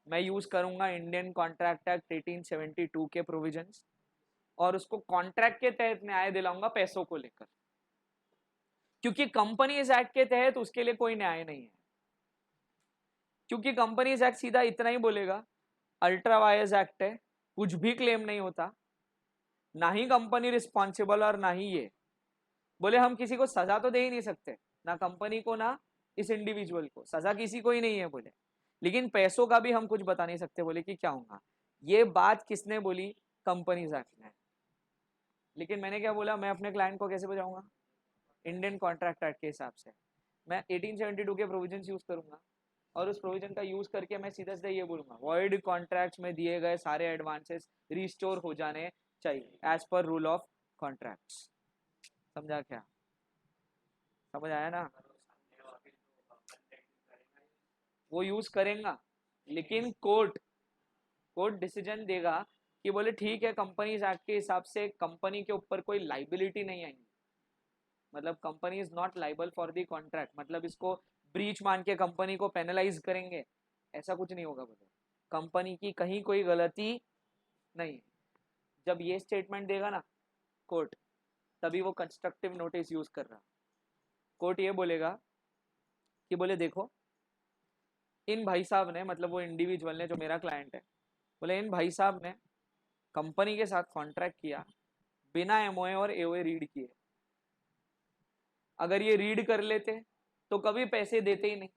मैं यूज करूंगा इंडियन कॉन्ट्रैक्ट एक्ट 1872 के प्रोविजंस और उसको कॉन्ट्रैक्ट के तहत न्याय दिलाऊंगा पैसों को लेकर, क्योंकि कंपनीज एक्ट के तहत उसके लिए कोई न्याय नहीं है। क्योंकि कंपनीज एक्ट सीधा इतना ही बोलेगा अल्ट्रा वायरस एक्ट है, कुछ भी क्लेम नहीं होता, ना ही कंपनी रिस्पॉन्सिबल और ना ही ये। बोले हम किसी को सजा तो दे ही नहीं सकते, ना कंपनी को ना इस इंडिविजुअल को, सजा किसी को ही नहीं है बोले, लेकिन पैसों का भी हम कुछ बता नहीं सकते बोले कि क्या होगा। ये बात किसने बोली, कंपनीज एक्ट ने। लेकिन मैंने क्या बोला, मैं अपने क्लाइंट को कैसे बचाऊंगा, इंडियन कॉन्ट्रैक्ट एक्ट के हिसाब से मैं 1872 के प्रोविजंस यूज करूंगा और उस प्रोविजन का यूज करके मैं सीधा सीधा ये बोलूंगा वॉइड कॉन्ट्रैक्ट्स में दिए गए सारे एडवांसेस रिस्टोर हो जाने चाहिए as per rule of contracts. समझा क्या, समझ आया ना। वो यूज करेगा, लेकिन कोर्ट डिसीजन देगा कि बोले ठीक है कंपनीज एक्ट के हिसाब से कंपनी के ऊपर कोई लाइबिलिटी नहीं आएगी, मतलब company is not liable for the contract, मतलब इसको ब्रीच मान के कंपनी को पेनलाइज करेंगे, ऐसा कुछ नहीं होगा। बोले कंपनी की कहीं कोई गलती नहीं। जब ये स्टेटमेंट देगा ना कोर्ट, तभी वो कंस्ट्रक्टिव नोटिस यूज कर रहा। कोर्ट ये बोलेगा कि बोले देखो इन भाई साहब ने, मतलब वो इंडिविजुअल ने जो मेरा क्लाइंट है, बोले इन भाई साहब ने कंपनी के साथ कॉन्ट्रैक्ट किया बिना एमओए और एओए रीड किए। अगर ये रीड कर लेते तो कभी पैसे देते ही नहीं,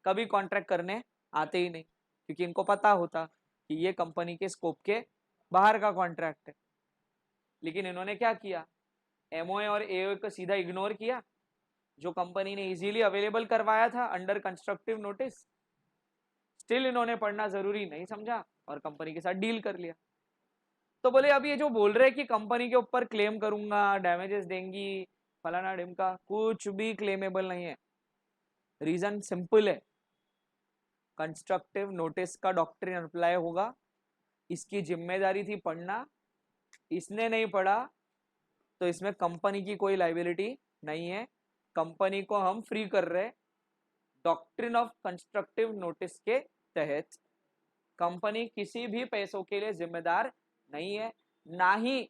कभी कॉन्ट्रैक्ट करने आते ही नहीं, क्योंकि इनको पता होता कि ये कंपनी के स्कोप के बाहर का कॉन्ट्रैक्ट है। लेकिन इन्होंने क्या किया, एमओए और एओए को सीधा इग्नोर किया जो कंपनी ने इजीली अवेलेबल करवाया था अंडर कंस्ट्रक्टिव नोटिस, स्टिल इन्होंने पढ़ना जरूरी नहीं समझा और कंपनी के साथ डील कर लिया। तो बोले अब ये जो बोल रहे हैं कि कंपनी के ऊपर क्लेम करूंगा, डैमेजेस देंगी, फलाना ढिमका, कुछ भी क्लेमेबल नहीं है। रीजन सिंपल है, कंस्ट्रक्टिव नोटिस का डॉक्ट्रिन अप्लाई होगा, इसकी जिम्मेदारी थी पढ़ना, इसने नहीं पढ़ा तो इसमें कंपनी की कोई लाइबिलिटी नहीं है, कंपनी को हम फ्री कर रहे। डॉक्ट्रिन ऑफ कंस्ट्रक्टिव नोटिस के तहत कंपनी किसी भी पैसों के लिए जिम्मेदार नहीं है, ना ही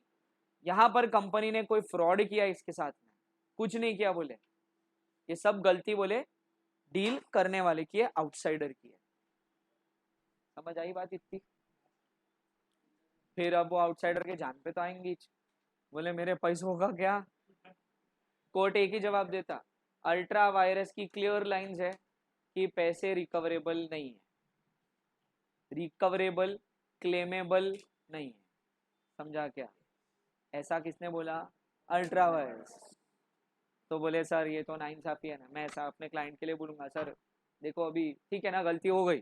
यहां पर कंपनी ने कोई फ्रॉड किया इसके साथ में, कुछ नहीं किया। बोले ये सब गलती बोले डील करने वाले की है, आउटसाइडर की है। समझ आई बात इतनी? फिर अब वो आउटसाइडर के जान पे तो आएंगी, बोले मेरे पैसों का क्या? कोर्ट एक ही जवाब देता, अल्ट्रा वायरस की क्लियर लाइंस है कि पैसे रिकवरेबल नहीं है, रिकवरेबल क्लेमेबल नहीं है। समझा क्या? ऐसा किसने बोला? Ultra vires. तो बोले सर ये तो नाइंसाफी है ना, मैं ऐसा अपने क्लाइंट के लिए बोलूंगा, सर देखो अभी ठीक है ना, गलती हो गई,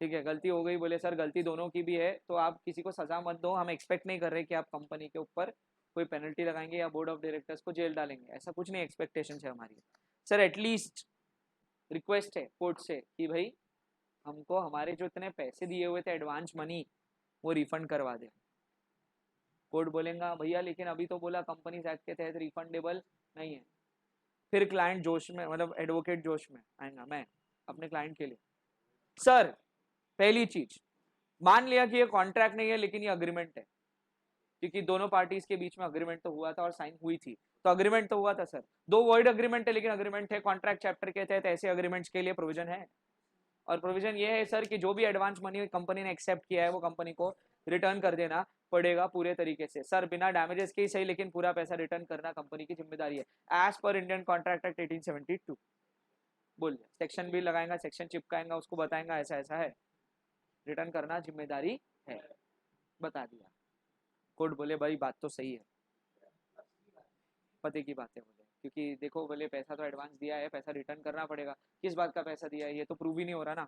ठीक है गलती हो गई, बोले सर गलती दोनों की भी है, तो आप किसी को सजा मत दो, हम एक्सपेक्ट नहीं कर रहे कि आप कंपनी के ऊपर कोई पेनल्टी लगाएंगे या बोर्ड ऑफ डायरेक्टर्स को जेल डालेंगे, ऐसा कुछ नहीं एक्सपेक्टेशन है हमारी। सर एटलीस्ट रिक्वेस्ट है कोर्ट से कि भाई हमको हमारे जो इतने पैसे दिए हुए थे एडवांस मनी वो रिफंड करवा दे। कोर्ट बोलेगा भैया लेकिन अभी तो बोला कंपनीज एक्ट के तहत रिफंडेबल नहीं है। फिर क्लाइंट जोश में, मतलब एडवोकेट जोश में आएगा, मैं अपने क्लाइंट के लिए, सर पहली चीज मान लिया कि ये कॉन्ट्रैक्ट नहीं है लेकिन ये अग्रीमेंट है, क्योंकि दोनों पार्टीज के बीच में अग्रीमेंट तो हुआ था और साइन हुई थी, तो अग्रीमेंट तो हुआ था सर, दो वर्ड अग्रीमेंट है लेकिन अग्रीमेंट है, कॉन्ट्रैक्ट चैप्टर के तहत ऐसे अग्रीमेंट्स के लिए प्रोविजन है। और प्रोविजन ये है सर कि जो भी एडवांस मनी कंपनी ने एक्सेप्ट किया है वो कंपनी को रिटर्न कर देना पड़ेगा पूरे तरीके से, सर बिना डैमेजेस के ही सही लेकिन पूरा पैसा रिटर्न करना कंपनी की जिम्मेदारी है as per Indian contract act 1872। बोल दिया, सेक्शन भी लगाएगा, सेक्शन चिपकाएगा, उसको बताएगा ऐसा ऐसा है, रिटर्न करना जिम्मेदारी है, बता दिया। कोर्ट बोले भाई बात तो सही है, पते की बात है बोले, क्योंकि देखो बोले पैसा तो एडवांस दिया है, पैसा रिटर्न करना पड़ेगा, किस बात का पैसा दिया है ये तो प्रूव ही नहीं हो रहा ना,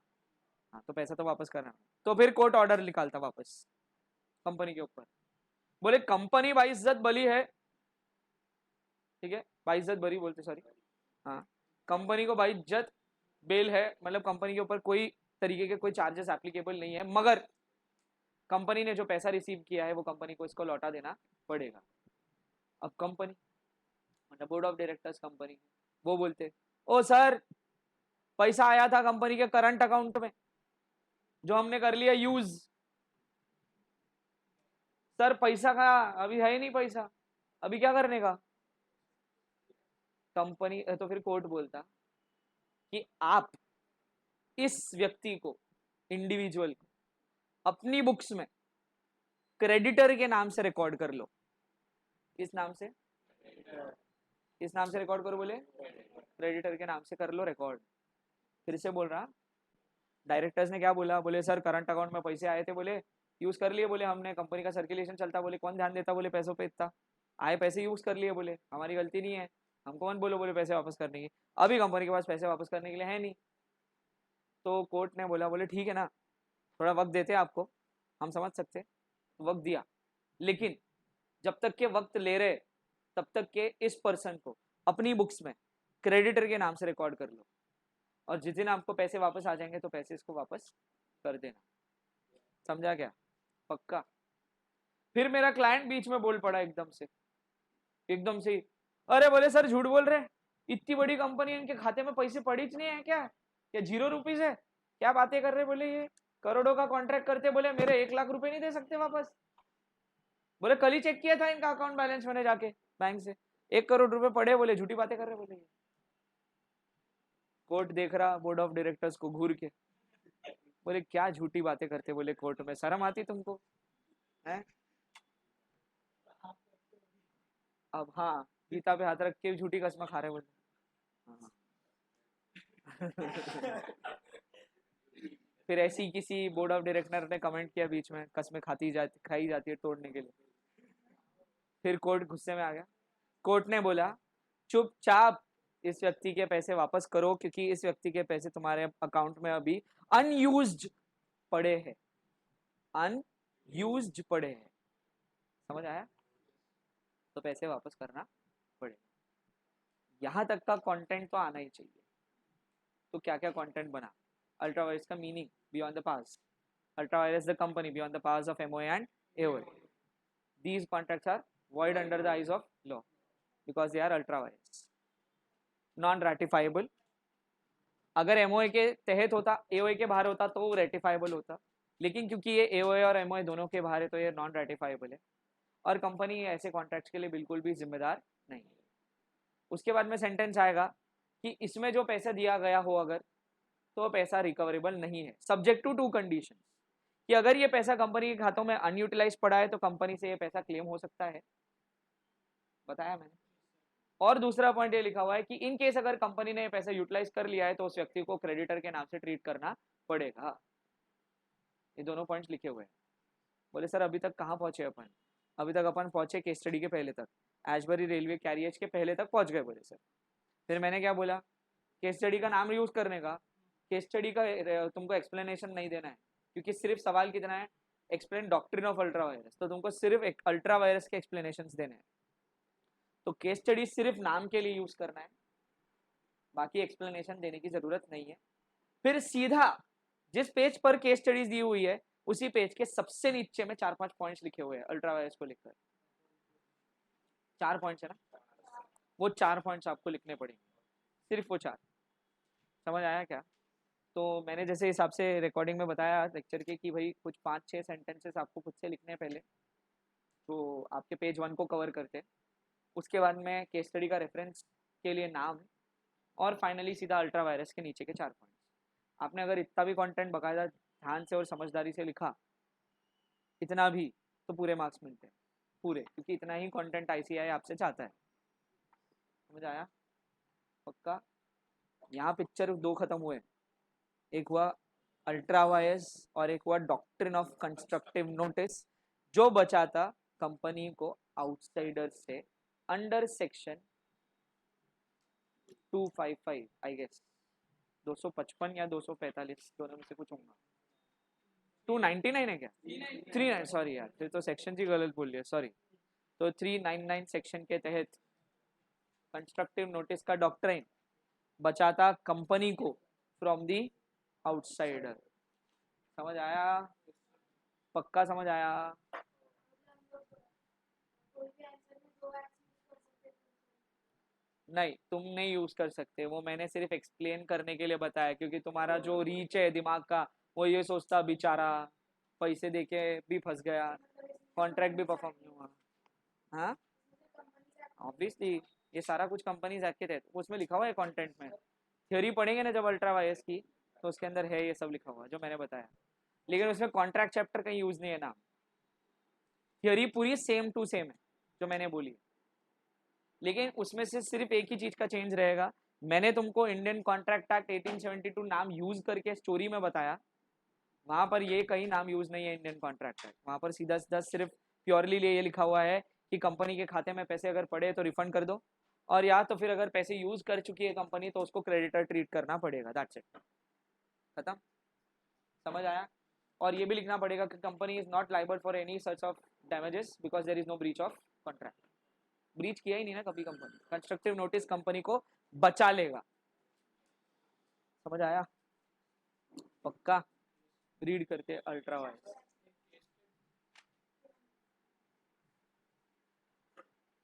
हाँ तो पैसा तो वापस करना। तो फिर कोर्ट ऑर्डर निकालता वापस कंपनी के ऊपर, बोले कंपनी बाइज्जत बली है, ठीक है बाइज्जत बरी बोलते सॉरी, हाँ कंपनी को बाइज्जत बेल है, मतलब कंपनी के ऊपर कोई तरीके के कोई चार्जेस एप्लीकेबल नहीं है, मगर कंपनी ने जो पैसा रिसीव किया है वो कंपनी को इसको लौटा देना पड़ेगा। अब कंपनी मतलब बोर्ड ऑफ डायरेक्टर्स कंपनी वो बोलते ओ सर पैसा आया था कंपनी के करंट अकाउंट में जो हमने कर लिया यूज, सर पैसा का अभी है ही नहीं पैसा, अभी क्या करने का? कंपनी तो फिर कोर्ट बोलता कि आप इस व्यक्ति को, इंडिविजुअल को अपनी बुक्स में क्रेडिटर के नाम से रिकॉर्ड कर लो। किस नाम से? किस नाम से रिकॉर्ड करो? बोले क्रेडिटर के नाम से कर लो रिकॉर्ड। फिर से बोल रहा, डायरेक्टर्स ने क्या बोला? बोले सर करंट अकाउंट में पैसे आए थे, बोले यूज कर लिए, बोले हमने कंपनी का सर्कुलेशन चलता, बोले कौन ध्यान देता बोले पैसों पे, इतना आए पैसे यूज कर लिए, बोले हमारी गलती नहीं है, हमको मत बोलो बोले पैसे वापस करने की, अभी कंपनी के पास पैसे वापस करने के लिए है नहीं। तो कोर्ट ने बोला बोले ठीक है ना, थोड़ा वक्त देते हैं आपको, हम समझ सकते हैं, वक्त दिया, लेकिन जब तक के वक्त ले रहे तब तक के इस पर्सन को अपनी बुक्स में क्रेडिटर के नाम से रिकॉर्ड कर लो, और जिस दिन आपको पैसे वापस आ जाएंगे तो पैसे इसको वापस कर देना। समझा क्या? पक्का? फिर मेरा क्लाइंट बीच में बोल पड़ा एकदम से ही, अरे बोले सर झूठ बोल रहे, इतनी बड़ी कंपनी, इनके खाते में पैसे पड़ी नहीं है क्या? 0 रुपीज है? क्या बातें कर रहे? बोले ये करोड़ों का कॉन्ट्रैक्ट करते, बोले मेरे 1 लाख रुपए नहीं दे सकते वापस? बोले कल ही चेक किया था इनका अकाउंट बैलेंस मैंने जाके बैंक से, 1 करोड़ रुपए पड़े, बोले झूठी बातें कर रहे। बोले कोर्ट देख रहा बोर्ड ऑफ डायरेक्टर्स को घूर के, बोले क्या झूठी बातें करते, बोले कोर्ट में शर्म आती तुमको है? अब हाँ गीता पे हाथ रख के झूठी कसम खा रहे बोले, हाँ। फिर ऐसी किसी बोर्ड ऑफ डायरेक्टर ने कमेंट किया बीच में, कसमें खाई जाती है तोड़ने के लिए। फिर कोर्ट गुस्से में आ गया, कोर्ट ने बोला चुपचाप इस व्यक्ति के पैसे वापस करो क्योंकि इस व्यक्ति के पैसे तुम्हारे अकाउंट में अभी अनयूज्ड पड़े हैं, अनयूज्ड पड़े हैं। समझ आया? तो पैसे वापस करना पड़ेगा। यहाँ तक का कंटेंट तो आना ही चाहिए। तो क्या क्या कंटेंट बना? अल्ट्रा वायरस का meaning beyond the pass, ultra vires the company beyond the pass of MOA and AOA. These contracts are void under the eyes of law because they are ultra vires, non ratifiable। अगर MOA के तहत होता, AOA के बाहर होता तो वो रेटिफाइबल होता, लेकिन क्योंकि ये एओए और एमओए दोनों के बाहर है तो ये नॉन रेटिफाइबल है और कंपनी ऐसे कॉन्ट्रैक्ट्स के लिए बिल्कुल भी जिम्मेदार नहीं है। उसके बाद में सेंटेंस आएगा कि इसमें जो पैसा दिया गया हो अगर, तो पैसा रिकवरेबल नहीं है, सब्जेक्ट टू कंडीशन, कि अगर ये पैसा कंपनी के खातों में अनयूटिलाइज पड़ा है तो कंपनी से ये पैसा क्लेम हो सकता है, बताया मैंने। और दूसरा पॉइंट ये लिखा हुआ है कि इन केस अगर कंपनी ने ये पैसा यूटिलाइज कर लिया है तो उस व्यक्ति को क्रेडिटर के नाम से ट्रीट करना पड़ेगा। ये दोनों पॉइंट्स लिखे हुए हैं। बोले सर अभी तक कहाँ पहुंचे अपन? अभी तक अपन पहुंचे केस स्टडी के पहले तक, एशबरी रेलवे कैरियर्स के पहले तक पहुंच गए। बोले सर फिर मैंने क्या बोला, केस स्टडी का नाम यूज करने का, केस स्टडी का तुमको एक्सप्लेनेशन नहीं देना है, क्योंकि सिर्फ सवाल कितना है, explain doctrine of ultra vires, तो तुमको सिर्फ एक अल्ट्रा वायरस के एक्सप्लेनेशन देने हैं। तो केस स्टडी सिर्फ नाम के लिए यूज करना है, बाकी एक्सप्लेनेशन देने की जरूरत नहीं है। फिर सीधा जिस पेज पर केस स्टडीज दी हुई है उसी पेज के सबसे नीचे में 4-5 पॉइंट्स लिखे हुए हैं अल्ट्रा वायरस को लिखकर। 4 पॉइंट्स है ना, वो 4 पॉइंट्स आपको लिखने पड़ेंगे, सिर्फ वो 4। समझ आया क्या? तो मैंने जैसे हिसाब से रिकॉर्डिंग में बताया लेक्चर के कि भाई कुछ 5-6 सेंटेंसेस आपको खुद से लिखने हैं पहले, तो आपके पेज 1 को कवर करते हैं। उसके बाद में केस स्टडी का रेफरेंस के लिए नाम, और फाइनली सीधा अल्ट्रा वायरस के नीचे के 4 पॉइंट्स। आपने अगर इतना भी कंटेंट बकायदा ध्यान से और समझदारी से लिखा, इतना भी, तो पूरे मार्क्स मिलते हैं पूरे, क्योंकि इतना ही कंटेंट आईसीआई आपसे चाहता है। समझ आया? पक्का? यहाँ पिक्चर 2 खत्म हुए, एक हुआ अल्ट्रा वायरस और एक हुआ डॉक्ट्रिन ऑफ कंस्ट्रक्टिव नोटिस, जो बचा था कंपनी को आउटसाइडर से अंडर सेक्शन 255 आई गेस, 255 या 245 दोनों में से कुछ होगा। 299 है क्या? 39, सॉरी यार, फिर तो सेक्शन जी गलत बोल लिया, सॉरी। तो 399 सेक्शन के तहत कंस्ट्रक्टिव नोटिस का डॉक्ट्रिन बचाता कंपनी को फ्रॉम दी आउटसाइडर। समझ आया? पक्का समझ आया? नहीं, तुम नहीं यूज कर सकते, वो मैंने सिर्फ एक्सप्लेन करने के लिए बताया, क्योंकि तुम्हारा जो रीच है दिमाग का वो ये सोचता बेचारा पैसे देके भी फंस गया, कॉन्ट्रैक्ट भी परफॉर्म नहीं हुआ। हाँ ऑब्वियसली ये सारा कुछ कंपनीज एक्ट के तहत, उसमें लिखा हुआ है कंटेंट में। थ्योरी पढ़ेंगे ना जब अल्ट्रा वायरस की, तो उसके अंदर है ये सब लिखा हुआ जो मैंने बताया, लेकिन उसमें कॉन्ट्रैक्ट चैप्टर कहीं यूज नहीं है नाम। थ्योरी पूरी सेम टू सेम है जो मैंने बोली, लेकिन उसमें से सिर्फ एक ही चीज का चेंज रहेगा। मैंने तुमको इंडियन कॉन्ट्रैक्ट एक्ट 1872 नाम यूज करके स्टोरी में बताया, वहां पर ये कहीं नाम यूज नहीं है इंडियन कॉन्ट्रैक्ट एक्ट। वहां पर सीधा सीधा सिर्फ प्योरली ये लिखा हुआ है कि कंपनी के खाते में पैसे अगर पड़े तो रिफंड कर दो, और या तो फिर अगर पैसे यूज कर चुकी है कंपनी तो उसको क्रेडिटर ट्रीट करना पड़ेगा। दैट्स इट, खत्म। समझ आया? और ये भी लिखना पड़ेगा कि company is not liable for any such of damages because there is no breach of contract. Breach किया ही नहीं ना कभी कंपनी, कंस्ट्रक्टिव नोटिस कंपनी को बचा लेगा। समझ आया? पक्का? रीड करते ultra vires.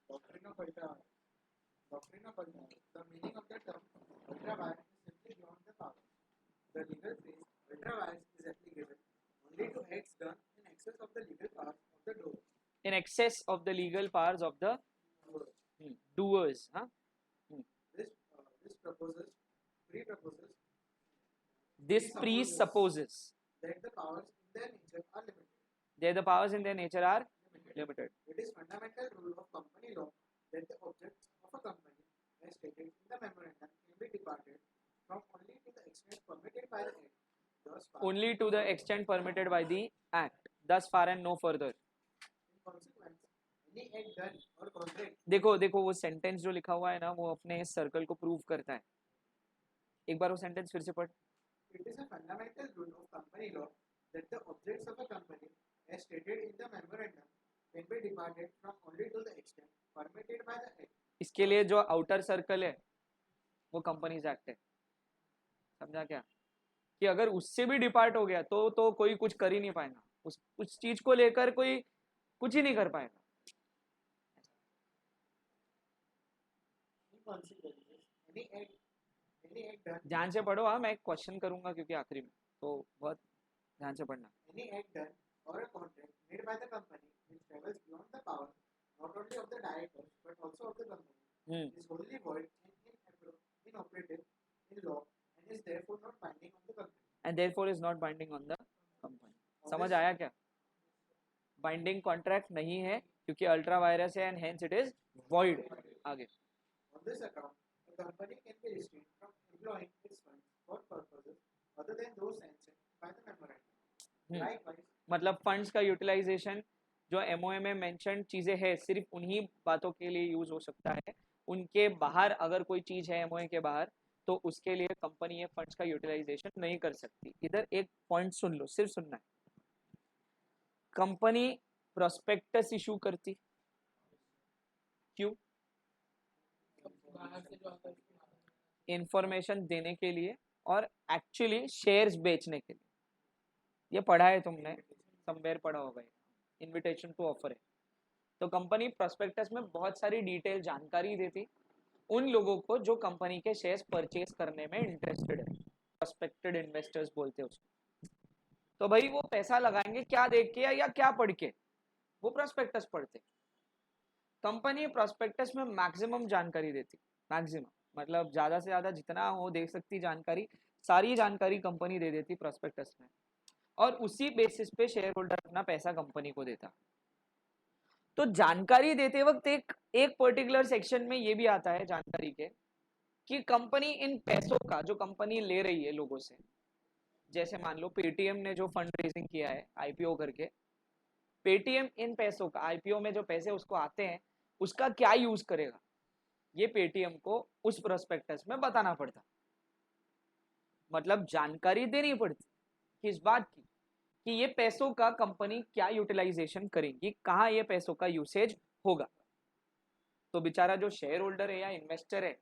Doctrine of ultra virus. Doctrine of ultra virus. The meaning of the term ultra virus is simply beyond the power. The legal phrase ultra virus is applicable only to acts done in excess of the legal powers of the doer. In excess of the legal powers of the doers. Huh? This presupposes that the powers in their nature are limited. The powers in their nature are limited. It is fundamental rule of company law that the objects of a company, as stated in the memorandum, can be departed from only to the extent permitted by the Act. Only to the extent permitted by the Act. Thus far and no further. In consequence, any act done or contract देखो देखो वो sentence जो लिखा हुआ है ना, वो अपने सर्कल को प्रूव करता है. एक बार वो सेंटेंस फिर से पढ़. It is a fundamental rule of company law that the objects of a company, as stated in the memorandum, can be departed from only to the extent permitted by the act. इसके लिए जो outer circle है वो companies act है. समझा क्या? कि अगर उससे भी डिपार्ट हो गया तो कोई कुछ कर ही नहीं पाएगा. उस चीज को लेकर कोई कुछ ही नहीं कर पाएगा. Any act done, ध्यान से पढ़ो. हाँ, मैं एक क्वेश्चन करूंगा क्योंकि आखिरी में, तो बहुत ध्यान से पढ़ना. any act done or a contract made by the company which travels beyond the power not only of the directors but also of the company is wholly void and inoperative in law and is therefore not binding on the company. And therefore is not binding on the company. समझ आया क्या? Binding contract नहीं है क्योंकि ultra vires है and hence it is void. आगे. On this account, the company can be restrained from employing its funds for purposes other than those sanctioned by the memorandum. Likewise, मतलब funds का utilisation जो MOA में mention चीजें है सिर्फ उन्हीं बातों के लिए यूज हो सकता है. उनके बाहर अगर कोई चीज है एमओए के बाहर तो उसके लिए कंपनी ये फंड्स का यूटिलाइजेशन नहीं कर सकती. इधर एक पॉइंट सुन लो, सिर्फ सुनना है. कंपनी प्रोस्पेक्टस इशू करती. क्यों? इंफॉर्मेशन देने के लिए और एक्चुअली शेयर्स बेचने के लिए. ये पढ़ा है तुमने, समवेयर पढ़ा होगा. इनविटेशन टू ऑफर है. तो कंपनी प्रोस्पेक्टस में बहुत सारी डिटेल जानकारी देती उन लोगों को जो कंपनी के शेयर्स परचेज करने में इंटरेस्टेड है. प्रोस्पेक्टेड इन्वेस्टर्स बोलते हैं उसको. तो भाई वो पैसा लगाएंगे क्या देख के या क्या पढ़ के? वो प्रोस्पेक्टस पढ़ते. कंपनी प्रोस्पेक्टस में मैक्सिमम जानकारी देती. मैक्सिमम मतलब ज्यादा से ज्यादा जितना हो दे सकती जानकारी, सारी जानकारी कंपनी दे देती प्रोस्पेक्टस में. और उसी बेसिस पे शेयर होल्डर अपना पैसा कंपनी को देता. तो जानकारी देते वक्त एक पर्टिकुलर सेक्शन में ये भी आता है जानकारी के कि कंपनी इन पैसों का जो कंपनी ले रही है लोगों से, जैसे मान लो पेटीएम ने जो फंड रेजिंग किया है आईपीओ करके, पेटीएम इन पैसों का आईपीओ में जो पैसे उसको आते हैं उसका क्या यूज करेगा, ये पेटीएम को उस प्रोस्पेक्टस में बताना पड़ता. मतलब जानकारी देनी पड़ती किस बात की कि ये पैसों का कंपनी क्या यूटिलाइजेशन करेगी, कहाँ ये पैसों का यूसेज होगा. तो बेचारा जो शेयर होल्डर है या इन्वेस्टर है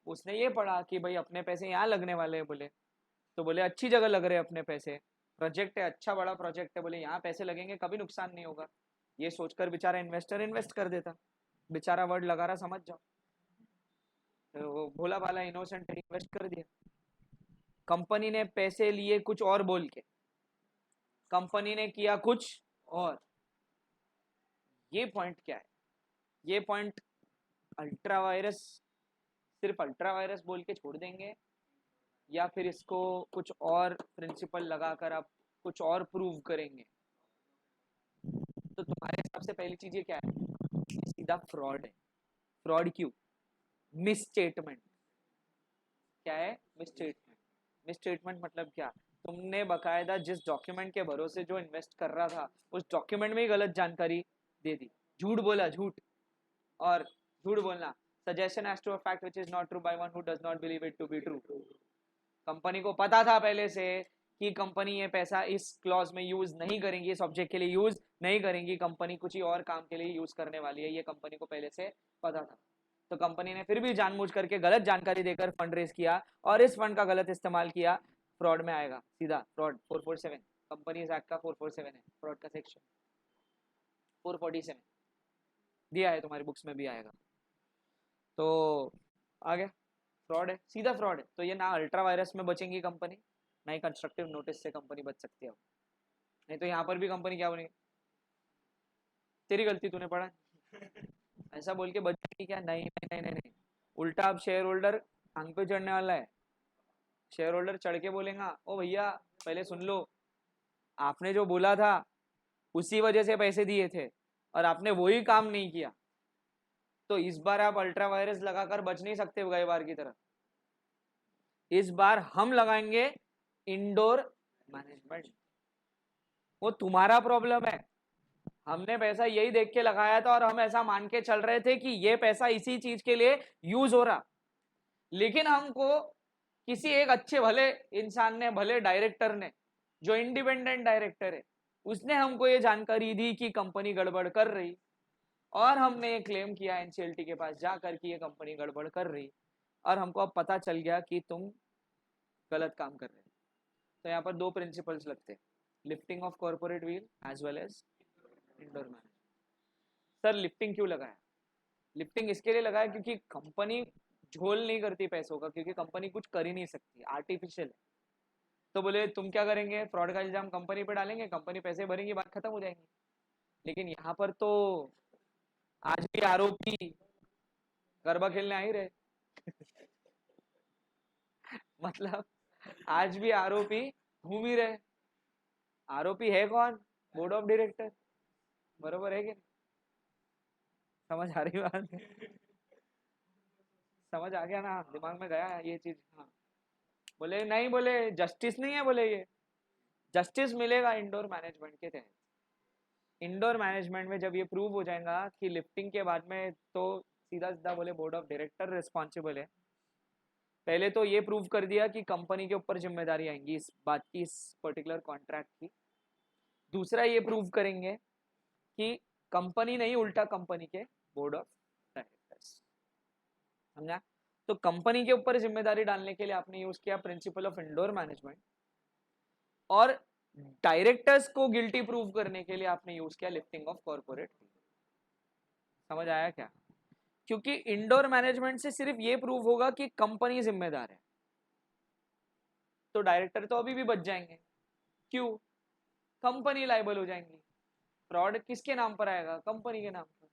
उसने ये पढ़ा कि भाई अपने पैसे यहाँ लगने वाले हैं. बोले तो बोले अच्छी जगह लग रहे हैं अपने पैसे, प्रोजेक्ट है अच्छा बड़ा प्रोजेक्ट है, बोले यहाँ पैसे लगेंगे कभी नुकसान नहीं होगा. ये सोचकर बेचारा इन्वेस्टर इन्वेस्ट कर देता. बेचारा वर्ड लगा रहा, समझ जाओ. तो वो भोला भाला इनोसेंट इन्वेस्ट कर दिया. कंपनी ने पैसे लिए कुछ और बोल के, कंपनी ने किया कुछ और. ये पॉइंट क्या है? ये पॉइंट अल्ट्रा वायरस सिर्फ अल्ट्रा वायरस बोल के छोड़ देंगे या फिर इसको कुछ और प्रिंसिपल लगाकर आप कुछ और प्रूव करेंगे? तो तुम्हारे हिसाब से पहली चीज ये क्या है? सीधा फ्रॉड है. फ्रॉड क्यों? मिसस्टेटमेंट. क्या है? मिसस्टेटमेंट. मिसस्टेटमेंट मतलब क्या? तुमने बकायदा जिस डॉक्यूमेंट के भरोसे जो इन्वेस्ट कर रहा था उस डॉक्यूमेंट में ही गलत जानकारी दे दी. झूठ बोला. झूठ और झूठ बोलना. Suggestion as to a fact which is not true by one who does not believe it to be true. Company को पता था पहले से कि कंपनी ये पैसा इस क्लॉज में यूज नहीं करेंगी, इस ऑब्जेक्ट के लिए यूज नहीं करेंगी, कंपनी कुछ ही और काम के लिए यूज करने वाली है, ये कंपनी को पहले से पता था. तो कंपनी ने फिर भी जानबूझ करके गलत जानकारी देकर फंड रेज किया और इस फंड का गलत इस्तेमाल किया. फ्रॉड में आएगा सीधा. फ्रॉड 447 कंपनीज एक्ट का 447 है फ्रॉड का सेक्शन. 447 दिया है तुम्हारी बुक्स में भी आएगा. तो आ गया. फ्रॉड है, सीधा फ्रॉड है. तो ये ना अल्ट्रा वायरस में बचेंगी कंपनी, ना ही कंस्ट्रक्टिव नोटिस से कंपनी बच सकती है. नहीं तो यहाँ पर भी कंपनी क्या बनेगी? तेरी गलती, तूने पढ़ा ऐसा बोल के बचेगी क्या? नहीं नहीं नहीं नहीं नहीं. उल्टा अब शेयर होल्डर आंख पे चढ़ने वाला है. शेयर होल्डर चढ़ के बोलेगा ओ भैया पहले सुन लो, आपने जो बोला था उसी वजह से पैसे दिए थे और आपने वही काम नहीं किया, तो इस बार आप अल्ट्रा वायरस लगाकर बच नहीं सकते गए बार की तरह. इस बार हम लगाएंगे इंडोर मैनेजमेंट. वो तुम्हारा प्रॉब्लम है. हमने पैसा यही देख के लगाया था और हम ऐसा मान के चल रहे थे कि ये पैसा इसी चीज के लिए यूज हो रहा, लेकिन हमको किसी एक अच्छे भले इंसान ने, भले डायरेक्टर ने, जो इंडिपेंडेंट डायरेक्टर है, उसने हमको ये जानकारी दी कि कंपनी गड़बड़ कर रही, और हमने ये क्लेम किया एनसीएलटी के पास जाकर कि ये कंपनी गड़बड़ कर रही, और हमको अब पता चल गया कि तुम गलत काम कर रहे हो। तो यहाँ पर दो प्रिंसिपल्स लगते हैं, lifting of corporate veil as well as indoor management. Sir lifting क्यों लगाया? लिफ्टिंग इसके लिए लगाया क्योंकि कंपनी झोल नहीं करती पैसों का, क्योंकि कंपनी कुछ कर ही नहीं सकती, आर्टिफिशियल है। तो बोले तुम क्या करेंगे, फ्रॉड का इल्जाम कंपनी पे डालेंगे, कंपनी पैसे भरेंगी, बात खत्म हो जाएंगी। लेकिन यहाँ पर तो आज भी आरोपी गरबा खेलने आ ही रहे मतलब आज भी आरोपी घूम ही रहे। आरोपी है कौन? बोर्ड ऑफ डायरेक्टर, बरोबर है कि नहीं? समझ आ रही बात? समझ आ गया ना, दिमाग में गया ये चीज? हाँ। बोले नहीं, बोले जस्टिस नहीं है, बोले ये जस्टिस मिलेगा इंडोर मैनेजमेंट के तहत। इंडोर मैनेजमेंट में जब ये प्रूव हो जाएगा कि लिफ्टिंग के बाद में, तो सीधा सीधा बोले बोर्ड ऑफ डायरेक्टर रिस्पॉन्सिबल है। पहले तो ये प्रूव कर दिया कि कंपनी के ऊपर जिम्मेदारी आएंगी इस बात की, इस पर्टिकुलर कॉन्ट्रैक्ट की। दूसरा ये प्रूव करेंगे कि कंपनी नहीं, उल्टा कंपनी के बोर्ड ऑफ डायरेक्टर्स। समझा? तो कंपनी के ऊपर जिम्मेदारी डालने के लिए आपने यूज किया प्रिंसिपल ऑफ इंडोर मैनेजमेंट, और डायरेक्टर्स को गिल्टी प्रूव करने के लिए आपने यूज किया लिफ्टिंग ऑफ कॉर्पोरेट। समझ आया क्या? क्योंकि इंडोर मैनेजमेंट से सिर्फ ये प्रूव होगा कि कंपनी जिम्मेदार है, तो डायरेक्टर तो अभी भी बच जाएंगे। क्यों? कंपनी लायबल हो जाएंगी। फ्रॉड किसके नाम पर आएगा? कंपनी के नाम पर।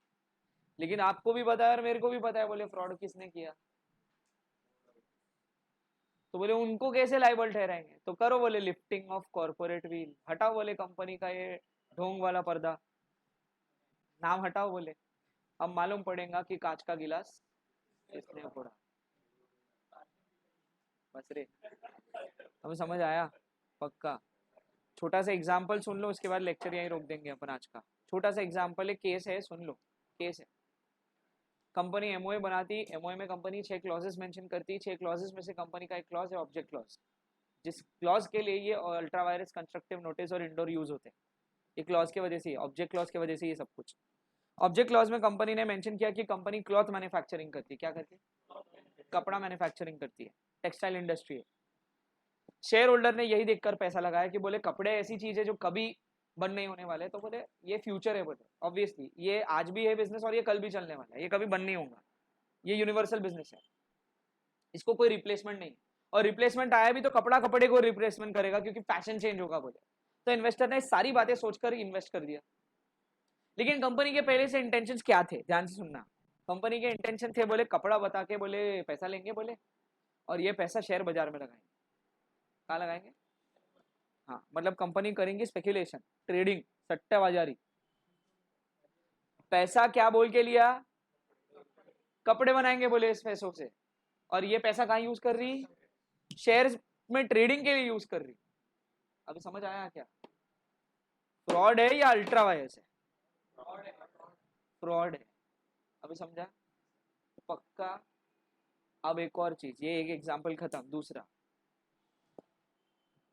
लेकिन आपको भी पता है और मेरे को भी पता है, बोले फ्रॉड किसने किया, तो बोले उनको कैसे लायबल ठहराएंगे? तो करो बोले लिफ्टिंग ऑफ कॉर्पोरेट व्हील, हटाओ बोले कंपनी का ये ढोंग वाला पर्दा, नाम हटाओ बोले। अब मालूम पड़ेगा कि कांच का गिलास किसने फोड़ा। बस रे, हमें समझ आया पक्का? छोटा सा एग्जाम्पल सुन लो, उसके बाद लेक्चर यहीं रोक देंगे अपन आज का। छोटा सा एग्जाम्पल है, केस है, सुन लो। केस है, कंपनी एमओए बनाती, एमओए में कंपनी 6 क्लॉजेस मेंशन करती है, 6 क्लॉजेस में से कंपनी का एक क्लॉज है ऑब्जेक्ट क्लॉज, जिस क्लॉज के लिए ये अल्ट्रा वायरस कंस्ट्रक्टिव नोटिस और इंडोर यूज होते हैं। ये क्लॉज की वजह से, ऑब्जेक्ट क्लॉज की वजह से ये सब कुछ। ऑब्जेक्ट क्लॉज में कंपनी ने मेंशन किया कि कंपनी क्लॉथ मैन्युफैक्चरिंग करती है। क्या करती है? कपड़ा मैन्युफैक्चरिंग करती है, टेक्सटाइल इंडस्ट्री है। शेयर होल्डर ने यही देखकर पैसा लगाया कि बोले कपड़े ऐसी चीज है जो कभी बंद नहीं होने वाले, तो बोले ये फ्यूचर है, बोले ऑब्वियसली ये आज भी है बिजनेस और ये कल भी चलने वाला है, ये कभी बंद नहीं होगा, ये यूनिवर्सल बिजनेस है, इसको कोई रिप्लेसमेंट नहीं। और रिप्लेसमेंट आया भी तो कपड़ा कपड़े को रिप्लेसमेंट करेगा, क्योंकि फैशन चेंज होगा बोले। तो इन्वेस्टर ने सारी बातें सोचकर इन्वेस्ट कर दिया। लेकिन कंपनी के पहले से इंटेंशंस क्या थे, ध्यान से सुनना। कंपनी के इंटेंशन थे, बोले कपड़ा बता के बोले पैसा लेंगे बोले, और ये पैसा शेयर बाजार में लगाएंगे। कहाँ लगाएंगे? हाँ, मतलब कंपनी करेंगी स्पेकुलेशन, ट्रेडिंग, सट्टेबाजारी। पैसा क्या बोल के लिया? कपड़े बनाएंगे बोले इस पैसों से, और ये पैसा कहाँ यूज कर रही? शेयर्स में ट्रेडिंग के लिए यूज कर रही। अभी समझ आया क्या? फ्रॉड है या अल्ट्रा वायरस है? फ्रॉड है। अभी समझा पक्का? अब एक और चीज, ये एक एग्जांपल खत्म। दूसरा,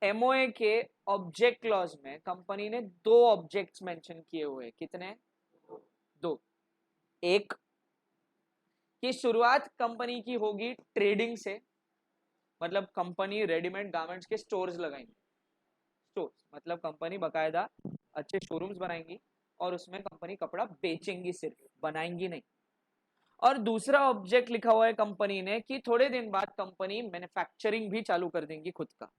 एमओए के ऑब्जेक्ट क्लॉज में कंपनी ने 2 ऑब्जेक्ट्स मेंशन किए हुए। कितने? 2। एक कि शुरुआत कंपनी की होगी ट्रेडिंग से, मतलब कंपनी रेडीमेड गारमेंट्स के स्टोर्स लगाएंगी। स्टोर्स मतलब कंपनी बकायदा अच्छे शोरूम्स बनाएंगी, और उसमें कंपनी कपड़ा बेचेंगी, सिर्फ बनाएंगी नहीं। और दूसरा ऑब्जेक्ट लिखा हुआ है कंपनी ने कि थोड़े दिन बाद कंपनी मैन्युफैक्चरिंग भी चालू कर देंगी खुद का।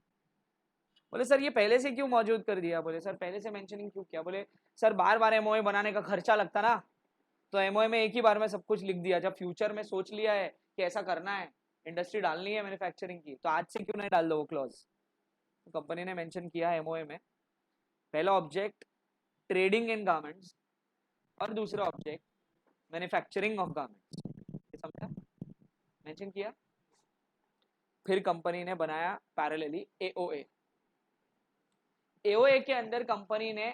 बोले सर ये पहले से क्यों मौजूद कर दिया? बोले सर पहले से मेंशनिंग क्यों किया? बोले सर बार बार एमओए बनाने का खर्चा लगता ना, तो एमओए में एक ही बार में सब कुछ लिख दिया। जब फ्यूचर में सोच लिया है कि ऐसा करना है, इंडस्ट्री डालनी है मैन्युफैक्चरिंग की, तो आज से क्यों नहीं डाल दो वो क्लॉज? तो कंपनी ने मेंशन किया है एमओए में, पहला ऑब्जेक्ट ट्रेडिंग इन गारमेंट्स, और दूसरा ऑब्जेक्ट मैन्युफैक्चरिंग ऑफ गारमेंट्स। समझा? मेंशन किया। फिर कंपनी ने बनाया पैरेलली एओए। एओए के अंदर कंपनी ने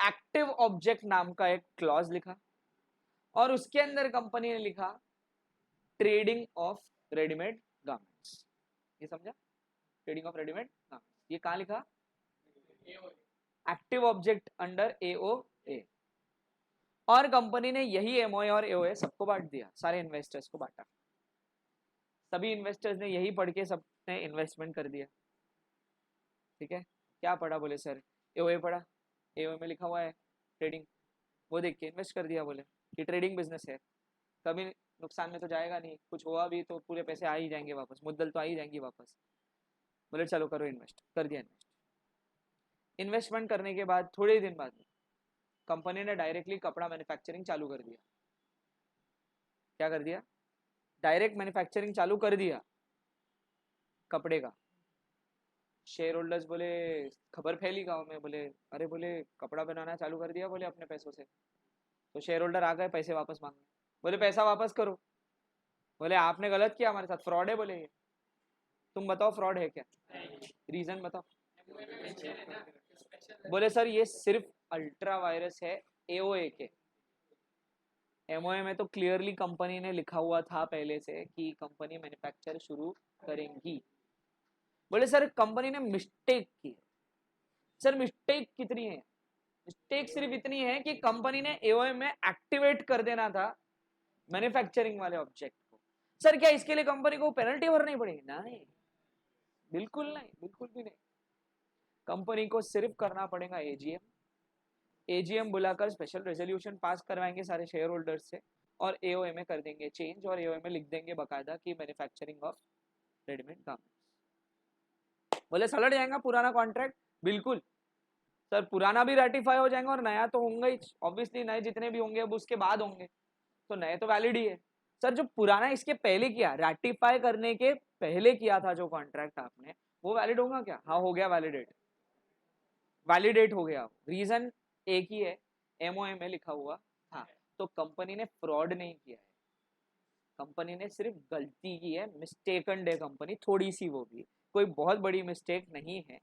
एक्टिव ऑब्जेक्ट नाम का एक क्लॉज लिखा और उसके अंदर कंपनी ने लिखा ट्रेडिंग ऑफ रेडीमेड गारमेंट्स। ये समझा? ट्रेडिंग ऑफ रेडीमेड गारमेंट्स, ये कहाँ लिखा? Active object under AOA। और कंपनी ने यही MOA और AOA सबको बांट दिया, सारे इन्वेस्टर्स को बांटा। सभी इन्वेस्टर्स ने यही पढ़ के सबने इन्वेस्टमेंट कर दिया। ठीक है, क्या पढ़ा? बोले सर AOA पढ़ा, AOA में लिखा हुआ है ट्रेडिंग, वो देख के इन्वेस्ट कर दिया। बोले कि ट्रेडिंग बिजनेस है, कभी नुकसान में तो जाएगा नहीं, कुछ हुआ भी तो पूरे पैसे आ ही जाएंगे वापस, मुद्दल तो आ ही जाएंगी वापस। बोले चलो करो इन्वेस्ट, कर दिया इन्वेस्ट। इन्वेस्टमेंट करने के बाद थोड़े ही दिन बाद कंपनी ने डायरेक्टली कपड़ा मैन्युफैक्चरिंग चालू कर दिया। क्या कर दिया? डायरेक्ट मैन्युफैक्चरिंग चालू कर दिया कपड़े का। शेयर होल्डर्स बोले, खबर फैली गांव में, बोले अरे बोले कपड़ा बनाना चालू कर दिया बोले अपने पैसों से। तो शेयर होल्डर आ गए पैसे वापस मांगने, बोले पैसा वापस करो। बोले आपने गलत किया, हमारे साथ फ्रॉड है। बोले ये तुम बताओ फ्रॉड है क्या, रीजन बताओ। बोले सर ये सिर्फ अल्ट्रा वायरस है AOA के, MOA में तो क्लियरली कंपनी ने लिखा हुआ था पहले से कि कंपनी मैन्युफैक्चर शुरू करेंगी। बोले सर कंपनी ने मिस्टेक की है। सर मिस्टेक कितनी है? मिस्टेक सिर्फ इतनी है कि कंपनी ने AOA में एक्टिवेट कर देना था मैन्युफैक्चरिंग वाले ऑब्जेक्ट को। सर क्या इसके लिए कंपनी को पेनल्टी भरनी पड़ेगी? नहीं, बिल्कुल नहीं, बिल्कुल भी नहीं। कंपनी को सिर्फ करना पड़ेगा AGM बुलाकर स्पेशल रेजोल्यूशन पास करवाएंगे सारे शेयर होल्डर्स से और AOA में कर देंगे चेंज और AOA में लिख देंगे बकायदा कि मैन्युफैक्चरिंग ऑफ रेडीमेड गारमेंट्स। बोले सलट जाएगा पुराना कॉन्ट्रैक्ट? बिल्कुल सर, पुराना भी रेटिफाई हो जाएगा और नया तो होंगे ही, ऑब्वियसली नए जितने भी होंगे अब उसके बाद होंगे, तो नए तो वैलिड ही है। सर जो पुराना इसके पहले किया, रेटिफाई करने के पहले किया था जो कॉन्ट्रैक्ट आपने, वो वैलिड होगा क्या? हाँ हो गया, वैलिडेट हो गया। रीजन एक ही है, MOA में लिखा हुआ था। तो कंपनी ने फ्रॉड नहीं किया है, कंपनी ने सिर्फ गलती की है, मिस्टेकन है कंपनी थोड़ी सी, वो भी कोई बहुत बड़ी मिस्टेक नहीं है,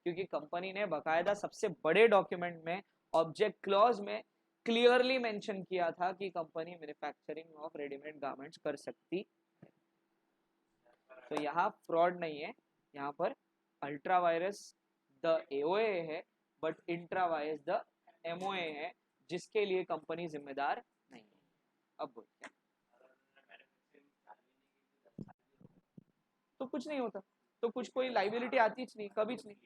क्योंकि कंपनी ने बकायदा सबसे बड़े डॉक्यूमेंट में ऑब्जेक्ट क्लॉज में क्लियरली मेंशन किया था कि company manufacturing of readymade garments कर सकती है। तो यहाँ फ्रॉड नहीं है, यहाँ पर अल्ट्रा वायरस द AOA है but intra virus the MOA है, जिसके लिए कंपनी जिम्मेदार नहीं है। अब बोलते हैं तो कुछ नहीं होता, तो कुछ कोई लाइबिलिटी आती नहीं, कभी नहीं।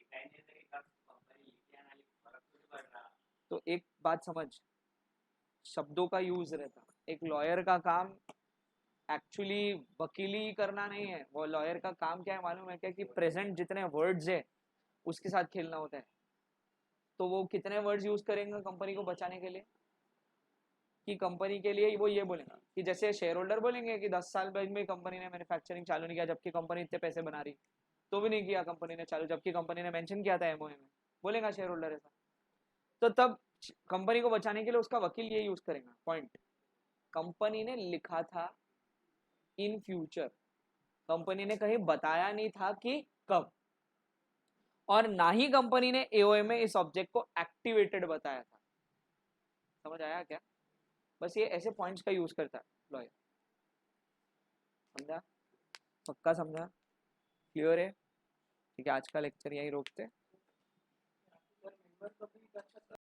तो एक बात समझ, शब्दों का यूज रहता, एक लॉयर का काम एक्चुअली वकीली करना नहीं है। वो लॉयर का काम क्या है मालूम है क्या? कि प्रेजेंट जितने वर्ड्स है उसके साथ खेलना होता है। तो वो कितने वर्ड्स यूज करेंगे कंपनी को बचाने के लिए? कि कंपनी के लिए वो ये बोलेंगे कि जैसे शेयर होल्डर बोलेंगे कि 10 साल बाद में कंपनी ने मैन्युफैक्चरिंग चालू नहीं किया, जबकि कंपनी इतने पैसे बना रही, तो भी नहीं किया कंपनी ने चालू, जबकि कंपनी ने मेंशन किया था MOA में। बोलेगा शेयर होल्डर ऐसा? तो तब कंपनी को बचाने के लिए उसका वकील ये यूज करेगा। पॉइंट, कंपनी ने लिखा था इन फ्यूचर, कंपनी ने कहीं बताया नहीं था कि कब, और ना ही कंपनी ने AOA में इस ऑब्जेक्ट को एक्टिवेटेड बताया था। समझ आया क्या? बस ये ऐसे पॉइंट्स का यूज करता है लॉयर। समझा? पक्का समझा? क्लियर है? ठीक है, आज का लेक्चर यही रोकते हैं।